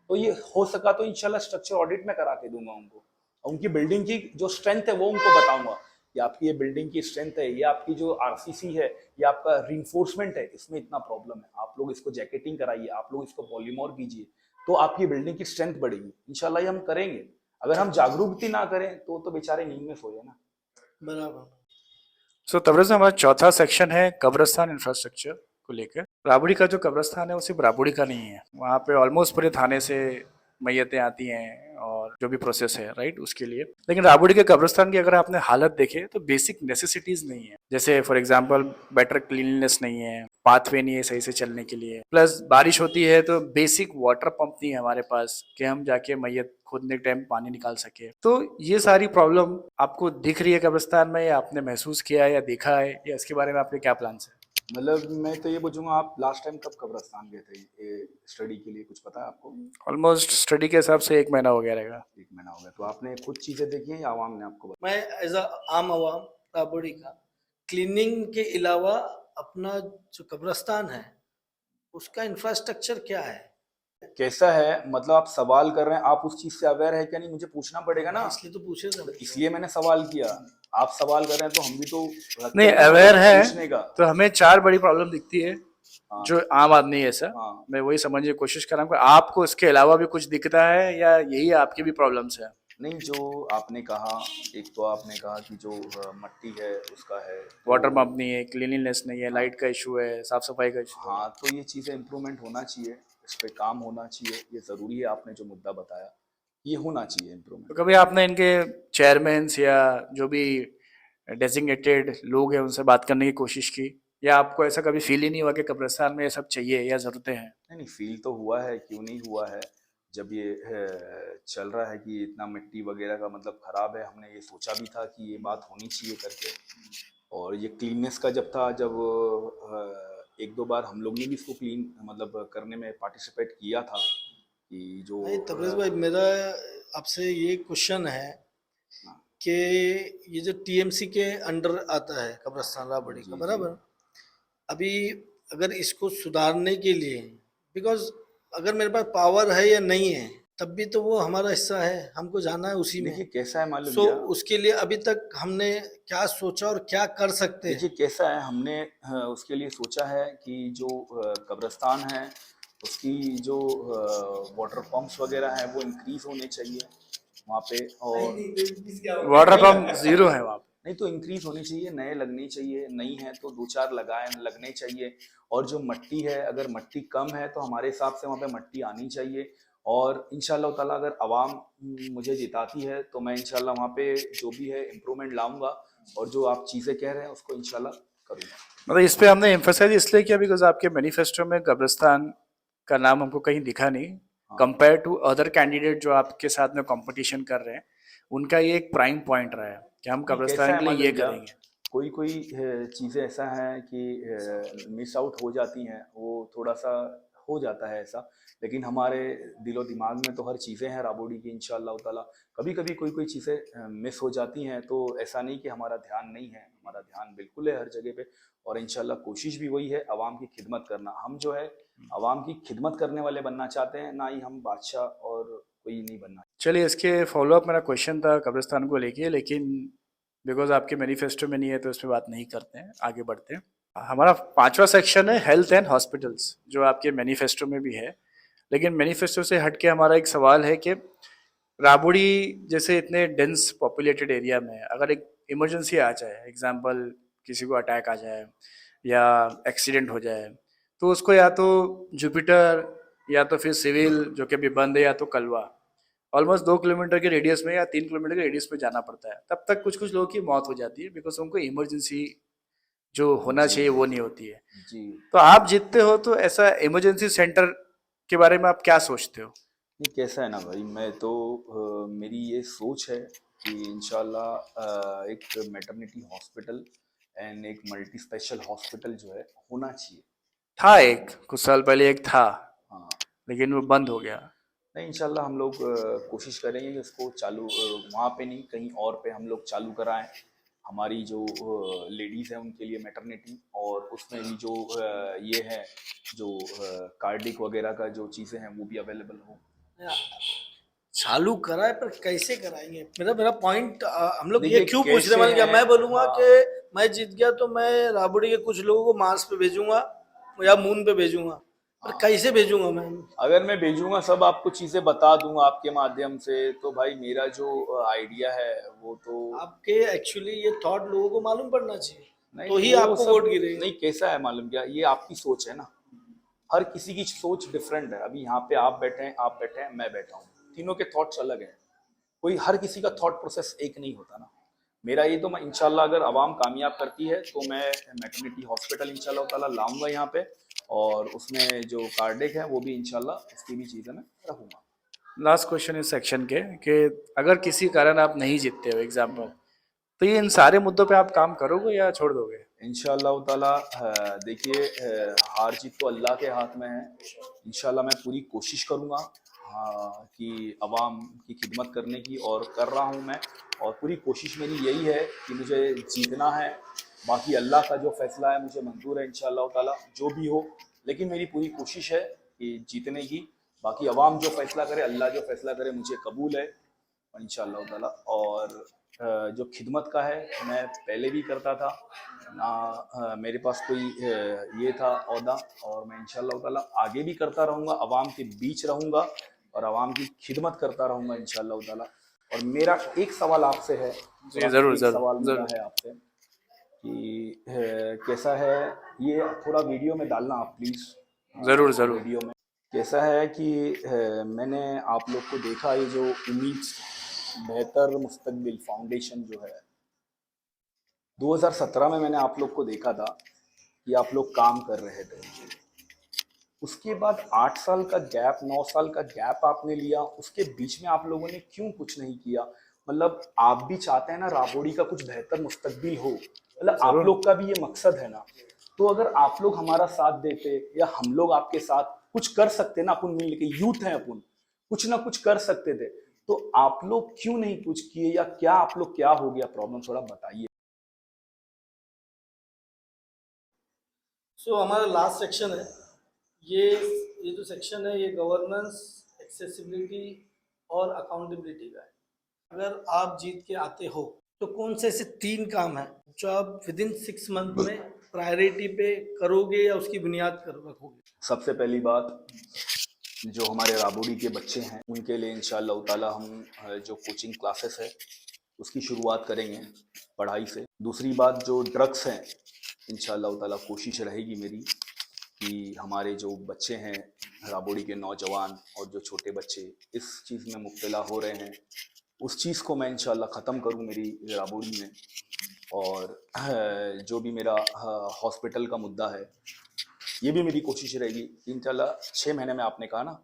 तो ये हो सका तो इंशाल्लाह स्ट्रक्चर ऑडिट में करा के दूंगा उनको, और उनकी बिल्डिंग की जो स्ट्रेंथ है वो उनको बताऊंगा कि आपकी ये बिल्डिंग की स्ट्रेंथ है, ये आपकी जो आरसीसी है, ये आपका रिइंफोर्समेंट है, इसमें इतना प्रॉब्लम है, आप लोग इसको जैकेटिंग कराइए, आप लोग इसको पॉलीमोर कीजिए, तो आपकी बिल्डिंग की स्ट्रेंथ बढ़ेगी। इंशाल्लाह ये हम करेंगे। अगर हम जागरूकता ना करें तो बेचारे नींद में सोए ना। बराबर। सो तबरेज में हमारा चौथा सेक्शन है कब्रिस्तान इंफ्रास्ट्रक्चर को लेकर। राबड़ी का जो कब्रिस्तान है वो सिर्फ राबड़ी का नहीं है, वहाँ पे ऑलमोस्ट पूरे थाने से मैयतें आती हैं और जो भी प्रोसेस है राइट उसके लिए। लेकिन राबड़ी के कब्रिस्तान की अगर आपने हालत देखे तो बेसिक नेसेसिटीज नहीं है, जैसे फॉर एग्जांपल बेटर क्लीनलीनेस नहीं है, पाथवे नहीं है सही से चलने के लिए, प्लस बारिश होती है तो बेसिक वाटर पंप नहीं है हमारे पास कि हम जाके मैयत खोदने के टाइम पानी निकाल सके। तो ये सारी प्रॉब्लम आपको दिख रही है कब्रिस्तान में, या आपने महसूस किया है या देखा है, या इसके बारे में आपके क्या प्लान्स है? मतलब मैं तो ये पूछूंगा, आप लास्ट टाइम कब कब्रिस्तान गए थे ये स्टडी के लिए, कुछ पता है आपको? ऑलमोस्ट स्टडी के हिसाब से 1 महीना हो गया रहेगा। 1 महीना हो गया, तो आपने खुद चीजें देखी हैं या आवाम ने आपको मैं एज अ आम आवाम राबड़ी का क्लीनिंग के अलावा अपना जो कब्रिस्तान है उसका इंफ्रास्ट्रक्चर क्या है? कैसा है? मतलब आप सवाल कर रहे हैं, आप उस चीज से अवेयर है क्या नहीं, मुझे पूछना पड़ेगा ना, इसलिए तो पूछे थे। इसलिए मैंने सवाल किया। आप सवाल कर रहे हैं तो हम भी तो रखते नहीं हैं ना अवेयर है, पूछने का। तो हमें 4 बड़ी प्रॉब्लम दिखती है हाँ जो आम आदमी है सर। हाँ। मैं वही समझने की कोशिश कर रहा हूँ कि आपको इसके अलावा भी कुछ दिखता है या यही आपकी भी प्रॉब्लम्स है? नहीं जो आपने कहा, एक तो आपने कहा कि जो मट्टी है उसका है, वाटर तो पंप नहीं है, क्लीनिंगनेस नहीं है, लाइट का इशू है, साफ सफाई का इशू है। हाँ तो ये चीज़ें इम्प्रूवमेंट होना चाहिए, इस पे काम होना चाहिए, ये ज़रूरी है। आपने जो मुद्दा बताया ये होना चाहिए तो इम्प्रूवमेंट। कभी आपने इनके चेयरमैन्स या जो भी डेजिग्नेटेड लोग हैं उनसे बात करने की कोशिश की, या आपको ऐसा कभी फील ही नहीं हुआ कि कब्रिस्तान में ये सब चाहिए या ज़रूरतें हैं? नहीं नहीं, फील तो हुआ है, क्यों नहीं हुआ है। जब ये चल रहा है कि इतना मिट्टी वगैरह का मतलब ख़राब है, हमने ये सोचा भी था कि ये बात होनी चाहिए करके। और ये क्लीननेस का जब था, जब 1-2 बार हम लोग ने भी इसको क्लीन मतलब करने में पार्टिसिपेट किया था कि जो नहीं तबरेज भाई, मेरा आपसे ये क्वेश्चन है कि ये जो टीएमसी के अंडर आता है कब्रिस्तान राबड़ी जी का, जी। बराबर, अभी अगर इसको सुधारने के लिए, बिकॉज अगर मेरे पास पावर है या नहीं है तब भी तो वो हमारा हिस्सा है, हमको जाना है उसी देखिए में। कैसा है मालूम सो क्या, उसके लिए अभी तक हमने क्या सोचा और क्या कर सकते हैं? देखिए कैसा है, हमने उसके लिए सोचा है कि जो कब्रिस्तान है उसकी जो वाटर पंप्स वगैरह हैं वो इंक्रीज होने चाहिए। वहाँ पे। और वाटर पंप जीरो है वहाँ पे। नहीं तो इंक्रीज होनी चाहिए, नए लगने चाहिए, नई है तो दो चार लगाए लगने चाहिए। और जो मट्टी है, अगर मट्टी कम है तो हमारे हिसाब से वहाँ पे मट्टी आनी चाहिए। और इंशाल्लाह ताला अगर आवाम मुझे जिताती है तो मैं इंशाल्लाह वहाँ पे जो भी है इम्प्रूवमेंट लाऊंगा, और जो आप चीज़ें कह रहे हैं उसको इंशाल्लाह करूँगा। मतलब इस पे हमने एम्फेसाइज इसलिए किया बिकॉज आपके मैनिफेस्टो में कब्रिस्तान का नाम हमको कहीं दिखा नहीं, हाँ। कंपेयर टू अदर कैंडिडेट जो आपके साथ में कंपटीशन कर रहे हैं, उनका ये एक प्राइम पॉइंट रहा है कि हम नहीं, कैसा कब्रिस्तान है के लिए ये मालूम क्या, करेंगे। कोई कोई चीज़ें ऐसा है कि मिस आउट हो जाती हैं, वो थोड़ा सा हो जाता है ऐसा। लेकिन हमारे दिलो दिमाग में तो हर चीज़ें हैं राबोडी की इंशाअल्लाह ताला। कभी कभी कोई कोई चीज़ें मिस हो जाती हैं, तो ऐसा नहीं कि हमारा ध्यान नहीं है, हमारा ध्यान बिल्कुल है हर जगह पे। और इंशाअल्लाह कोशिश भी वही है, आवाम की खिदमत करना। हम जो है आवाम की खिदमत करने वाले बनना चाहते हैं, ना ही हम बादशाह और कोई नहीं बनना। चलिए इसके फॉलोअप मेरा क्वेश्चन था कब्रिस्तान को लेके, लेकिन बिकॉज आपके मैनिफेस्टो में नहीं है तो इस पर बात नहीं करते हैं, आगे बढ़ते हैं। हमारा 5वां सेक्शन है हेल्थ एंड हॉस्पिटल्स, जो आपके मैनिफेस्टो में भी है। लेकिन मैनिफेस्टो से हट के हमारा एक सवाल है कि राबुड़ी जैसे इतने डेंस पॉपुलेटेड एरिया में अगर एक इमरजेंसी आ जाए, एग्जांपल किसी को अटैक आ जाए या एक्सीडेंट हो जाए, तो उसको या तो जुपिटर या तो फिर सिविल जो कि अभी बंद है, या तो कलवा, ऑलमोस्ट 2 किलोमीटर के रेडियस में या 3 किलोमीटर के रेडियस में जाना पड़ता है। तब तक कुछ कुछ लोगों की मौत हो जाती है बिकॉज उनको इमरजेंसी जो होना जी चाहिए वो नहीं होती है। जी। तो आप जीतते हो तो ऐसा इमरजेंसी सेंटर के बारे में आप क्या सोचते हो? ये कैसा है ना भाई, मैं तो मेरी ये सोच है कि इंशाल्लाह एक मैटरनिटी हॉस्पिटल एंड एक मल्टी स्पेशल हॉस्पिटल जो है होना चाहिए। था एक कुछ साल पहले एक था, हाँ। लेकिन वो बंद हो गया। नहीं, इंशाल्लाह हम लोग कोशिश करेंगे कि इसको चालू वहाँ पे नहीं कहीं और पे हम लोग चालू कराएं। हमारी जो लेडीज़ हैं उनके लिए मैटरनिटी, और उसमें भी जो ये है जो कार्डिक वगैरह का जो चीज़ें हैं वो भी अवेलेबल हो। चालू कराए पर कैसे कराएंगे? मेरा मेरा पॉइंट हम लोग ये देखिए क्यों पूछ रहे हैं? मान लिया कैसे मैं हैं। बोलूंगा हाँ। कि मैं जीत गया तो मैं राबड़ी के कुछ लोगों को मार्स पे भेजूंगा या मून पे भेजूंगा, पर हाँ, कैसे भेजूंगा मैं? अगर मैं भेजूंगा सब आपको चीज़ें बता दूंगा आपके माध्यम से, तो भाई मेरा जो आइडिया है वो तो आपके एक्चुअली ये थॉट लोगों को मालूम पड़ना चाहिए, नहीं, तो ही वो आपको सब वोट गिरेगा। नहीं। कैसा है मालूम क्या, ये आपकी सोच है ना, हर किसी की सोच डिफरेंट है। अभी यहाँ पे आप बैठे हैं, आप बैठे हैं, मैं बैठा हूँ, तीनों के थॉट्स अलग हैं। कोई हर किसी का थॉट प्रोसेस एक नहीं होता ना। मेरा ये तो मैं इंशाल्लाह अगर आवाम कामयाब करती है तो मैं मैटरनिटी हॉस्पिटल इंशाल्लाह ताला लाऊंगा यहाँ पे, और उसमें जो कार्डिक है वो भी इंशाल्लाह उसकी भी चीज़ें मैं रखूंगा। लास्ट क्वेश्चन इस सेक्शन के कि अगर किसी कारण आप नहीं जीतते हो एग्जाम्पल, तो ये इन सारे मुद्दों पे आप काम करोगे या छोड़ दोगे? इंशाल्लाह ताला देखिए, हार जीत तो अल्लाह के हाथ में है। इंशाल्लाह मैं पूरी कोशिश करूँगा हाँ, कि अवाम की खिदमत करने की, और कर रहा हूँ मैं। और पूरी कोशिश मेरी यही है कि मुझे जीतना है। बाकी अल्लाह का जो फैसला है मुझे मंजूर है इंशाल्लाह ताला, जो भी हो। लेकिन मेरी पूरी कोशिश है कि जीतने की। बाकी अवाम जो फैसला करे, अल्लाह जो फैसला करे, मुझे कबूल है इंशाल्लाह ताला। और जो खिदमत का है मैं पहले भी करता था ना, मेरे पास कोई ये था औहदा, और मैं इंशाल्लाह ताला आगे भी करता रहूँगा, अवाम के बीच रहूँगा और अवाम की खिदमत करता रहूँगा इंशाल्लाह ताला। और मेरा एक सवाल आपसे है, जी जरूर एक जरूर सवाल मेरा जरूर। है आपसे कि कैसा है, ये थोड़ा वीडियो में डालना आप प्लीज़। जरूर जरूर। वीडियो में कैसा है कि मैंने आप लोग को देखा, ये जो उम्मीद बेहतर मुस्तकबिल फाउंडेशन जो है 2017 में मैंने आप लोग को देखा था कि आप लोग काम कर रहे थे। उसके बाद 8 साल का गैप, 9 साल का गैप आपने लिया, उसके बीच में आप लोगों ने क्यों कुछ नहीं किया? मतलब आप भी चाहते हैं ना राबोडी का कुछ बेहतर मुस्तकबिल हो, मतलब आप जरूर। लोग का भी ये मकसद है ना। तो अगर आप लोग हमारा साथ देते या हम लोग आपके साथ कुछ कर सकते ना, अपन मिल के यूथ हैं, अपन कुछ ना कुछ कर सकते थे। तो आप लोग क्यों नहीं कुछ किए, या क्या आप लोग, क्या हो गया प्रॉब्लम, थोड़ा बताइए। सो हमारा लास्ट सेक्शन है ये जो सेक्शन है ये गवर्नेंस, एक्सेसिबिलिटी और अकाउंटेबिलिटी का है। अगर आप जीत के आते हो तो कौन से ऐसे 3 काम है जो आप विद इन 6 मंथ में प्रायोरिटी पे करोगे या उसकी बुनियाद कर रखोगे? सबसे पहली बात, जो हमारे राबोडी के बच्चे हैं उनके लिए इंशाअल्लाह ताला हम जो कोचिंग क्लासेस है उसकी शुरुआत करेंगे पढ़ाई से। दूसरी बात जो ड्रग्स हैं, इंशाअल्लाह ताला कोशिश रहेगी मेरी कि हमारे जो बच्चे हैं राबोडी के नौजवान और जो छोटे बच्चे इस चीज़ में मुब्तला हो रहे हैं, उस चीज़ को मैं इंशाअल्लाह ख़त्म करूं मेरी राबोडी में। और जो भी मेरा हॉस्पिटल का मुद्दा है, ये भी मेरी कोशिश रहेगी इंशाल्लाह। 6 महीने में आपने कहा ना,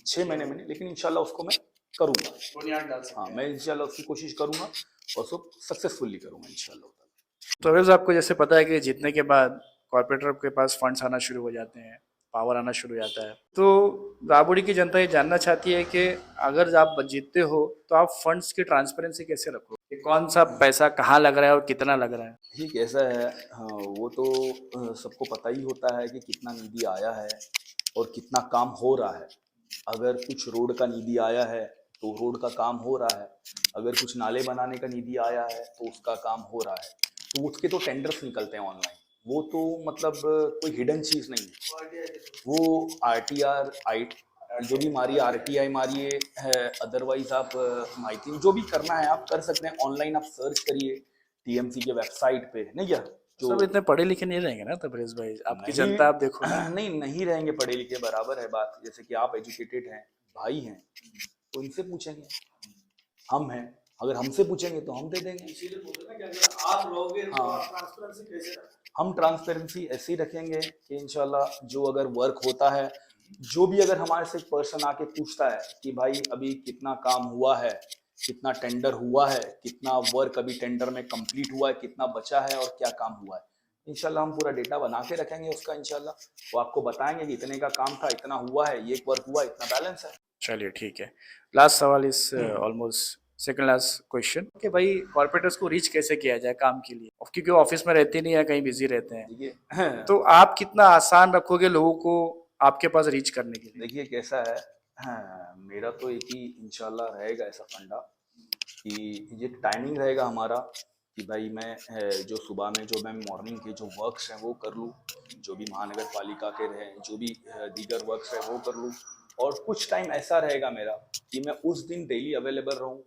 6 महीने में नहीं, लेकिन इंशाल्लाह उसको मैं करूँगा। बुनियाद डाल सकते हाँ, हैं। मैं इंशाल्लाह उसकी कोशिश करूँगा और उसको सक्सेसफुली करूँगा इंशाल्लाह। तो अवेज आपको जैसे पता है कि जीतने के बाद कॉर्पोरेटर के पास फंड्स आना शुरू हो जाते हैं, पावर आना शुरू हो जाता है, तो राबड़ी की जनता ये जानना चाहती है कि अगर आप जीतते हो तो आप फंड्स की ट्रांसपेरेंसी कैसे रखो, कि कौन सा पैसा कहाँ लग रहा है और कितना लग रहा है। ये कैसा है, हाँ, वो तो सबको पता ही होता है कि कितना निधि आया है और कितना काम हो रहा है। अगर कुछ रोड का निधि आया है तो रोड का काम हो रहा है, अगर कुछ नाले बनाने का निधि आया है तो उसका काम हो रहा है। तो उसके तो टेंडर्स निकलते हैं ऑनलाइन, वो तो मतलब कोई हिडन चीज़ नहीं है। वो आरटीआर आई जो भी मारिए, आरटीआई मारिए है, अदरवाइज आप माहिती जो भी करना है आप कर सकते हैं। ऑनलाइन आप सर्च करिए टीएमसी के वेबसाइट पे, नहीं क्या जो सब इतने पढ़े लिखे नहीं रहेंगे ना तबरेज भाई, आपकी नहीं जनता आप देखो ना। नहीं रहेंगे पढ़े लिखे, बराबर है बात। जैसे कि आप एजुकेटेड हैं, भाई हैं, तो इनसे पूछेंगे। हम हैं, अगर हमसे पूछेंगे तो हम दे देंगे। इसीलिए बोल रहे हैं ना कि अगर आप रहोगे तो हाँ, आप ट्रांसपेरेंसी कैसे रखोगे? हम ट्रांसपेरेंसी ऐसे ही रखेंगे कि इंशाल्लाह जो अगर वर्क होता है, जो भी अगर हमारे से पर्सन आके पूछता है कि भाई अभी कितना काम हुआ है, कितना टेंडर हुआ है, कितना वर्क अभी टेंडर में कंप्लीट हुआ है, कितना बचा है और क्या काम हुआ है, इंशाल्लाह हम पूरा डेटा बना के रखेंगे उसका। इंशाल्लाह वो आपको बताएंगे कि इतने का काम था, इतना हुआ है, ये वर्क हुआ, इतना बैलेंस है। चलिए ठीक है, लास्ट सवाल इस ऑलमोस्ट सेकंड लास्ट क्वेश्चन कि भाई कॉर्पोरेटर्स को रीच कैसे किया जाए काम के लिए, क्योंकि वो ऑफिस में रहते नहीं है, कहीं बिजी रहते हैं, देखिए तो आप कितना आसान रखोगे लोगों को आपके पास रीच करने के लिए। देखिए कैसा है, हाँ, मेरा तो एक ही इंशाल्लाह रहेगा ऐसा फंडा कि ये टाइमिंग रहेगा हमारा कि भाई मैं जो सुबह में जो मैं मॉर्निंग के जो वर्क्स हैं वो कर लूँ, जो भी महानगर पालिका के रहें, जो भी दीगर वर्क्स है वो कर लूँ। और कुछ टाइम ऐसा रहेगा मेरा कि मैं उस दिन डेली अवेलेबल रहूँ,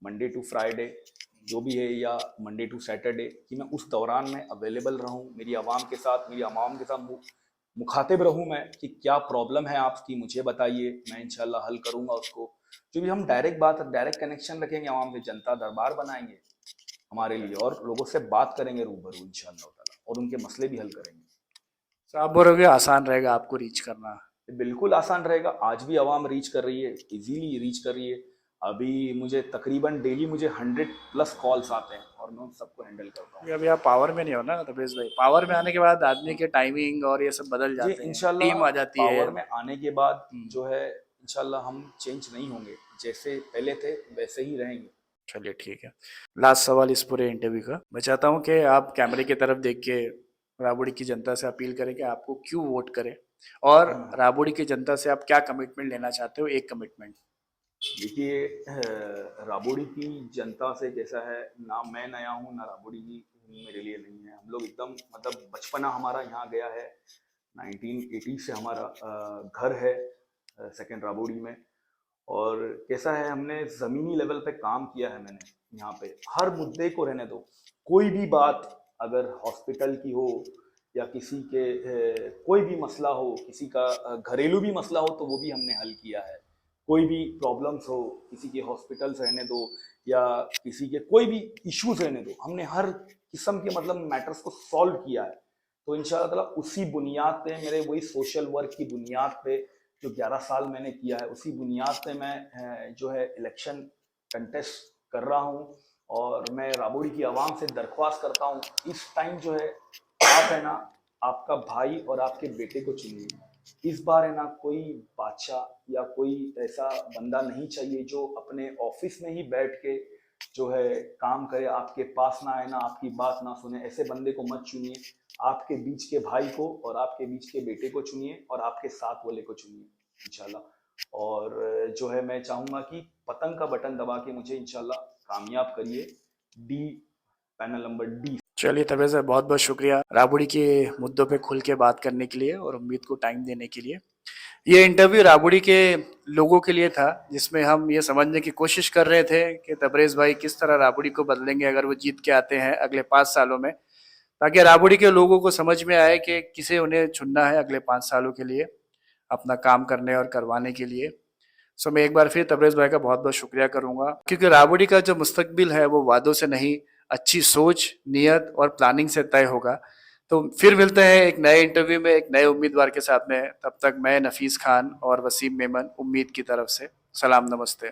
मंडे टू फ्राइडे जो भी है, या मंडे टू सैटरडे, कि मैं उस दौरान में अवेलेबल रहूँ, मेरी आवाम के साथ, मेरी आवाम के साथ मुखातिब रहूँ मैं कि क्या प्रॉब्लम है आपकी, मुझे बताइए, मैं इंशाल्लाह हल करूँगा उसको। जो भी हम डायरेक्ट कनेक्शन रखेंगे आवाम से, जनता दरबार बनाएंगे हमारे लिए और लोगों से बात करेंगे रूबरू इंशाअल्लाह ताला, और उनके मसले भी हल करेंगे। तो आप बोलोगे आसान रहेगा आपको रीच करना। बिल्कुल आसान रहेगा, आज भी आवाम रीच कर रही है, इजीली रीच कर रही है। अभी मुझे तकरीबन डेली मुझे 100+ कॉल्स आते हैं और मैं उन सबको हैंडल करता हूँ। क्योंकि अभी आप पावर में नहीं हो ना तबरेज भाई, पावर में आने के बाद आदमी के टाइमिंग और ये सब बदल जी जाते हैं, इंशाल्लाह, टीम आ जाती है। पावर में आने के बाद जो है इंशाल्लाह हम चेंज नहीं होंगे, जैसे पहले थे वैसे ही रहेंगे। चलिए ठीक है, लास्ट सवाल इस पूरे इंटरव्यू का, मैं चाहता हूँ कि आप कैमरे की तरफ देख के राबड़ी की जनता से अपील करें कि आपको क्यों वोट करें, और राबड़ी की जनता से आप क्या कमिटमेंट लेना चाहते हो, एक कमिटमेंट। देखिए राबोडी की जनता से कैसा है ना, मैं नया हूँ ना राबोडी की मेरे लिए नहीं है। हम लोग एकदम मतलब बचपना हमारा यहाँ गया है, 1980 से हमारा घर है सेकेंड राबोडी में। और कैसा है, हमने ज़मीनी लेवल पे काम किया है। मैंने यहाँ पे हर मुद्दे को रहने दो, कोई भी बात अगर हॉस्पिटल की हो या किसी के कोई भी मसला हो, किसी का घरेलू भी मसला हो तो वो भी हमने हल किया है। कोई भी प्रॉब्लम्स हो, किसी के हॉस्पिटल्स रहने दो या किसी के कोई भी इश्यूज रहने दो, हमने हर किस्म के मतलब मैटर्स को सॉल्व किया है। तो इंशाल्लाह ताला उसी बुनियाद पे, मेरे वही सोशल वर्क की बुनियाद पे जो 11 साल मैंने किया है, उसी बुनियाद पे मैं जो है इलेक्शन कंटेस्ट कर रहा हूँ। और मैं राबोडी की आवाम से दरख्वास्त करता हूँ, इस टाइम जो है आप है ना, आपका भाई और आपके बेटे को चुनिए। इस बार है ना, कोई बादशाह या कोई ऐसा बंदा नहीं चाहिए जो अपने ऑफिस में ही बैठ के जो है काम करे, आपके पास ना आए ना, आपकी बात ना सुने। ऐसे बंदे को मत चुनिए, आपके बीच के भाई को और आपके बीच के बेटे को चुनिए और आपके साथ वाले को चुनिए इंशाल्लाह। और जो है मैं चाहूँगा कि पतंग का बटन दबा के मुझे इंशाल्लाह कामयाब करिए, डी पैनल नंबर डी। चलिए तबरेज भाई, बहुत बहुत शुक्रिया राबड़ी के मुद्दों पे खुल के बात करने के लिए और उम्मीद को टाइम देने के लिए। ये इंटरव्यू राबड़ी के लोगों के लिए था, जिसमें हम ये समझने की कोशिश कर रहे थे कि तबरेज भाई किस तरह राबड़ी को बदलेंगे अगर वो जीत के आते हैं अगले 5 सालों में, ताकि राबड़ी के लोगों को समझ में आए कि किसे उन्हें चुनना है अगले 5 सालों के लिए अपना काम करने और करवाने के लिए। सो मैं एक बार फिर तबरेज भाई का बहुत बहुत शुक्रिया करूंगा, क्योंकि राबड़ी का जो मुस्तकबिल है वो वादों से नहीं, अच्छी सोच, नियत और प्लानिंग से तय होगा। तो फिर मिलते हैं एक नए इंटरव्यू में एक नए उम्मीदवार के साथ में। तब तक मैं नफीस खान और वसीम मेमन उम्मीद की तरफ से सलाम, नमस्ते।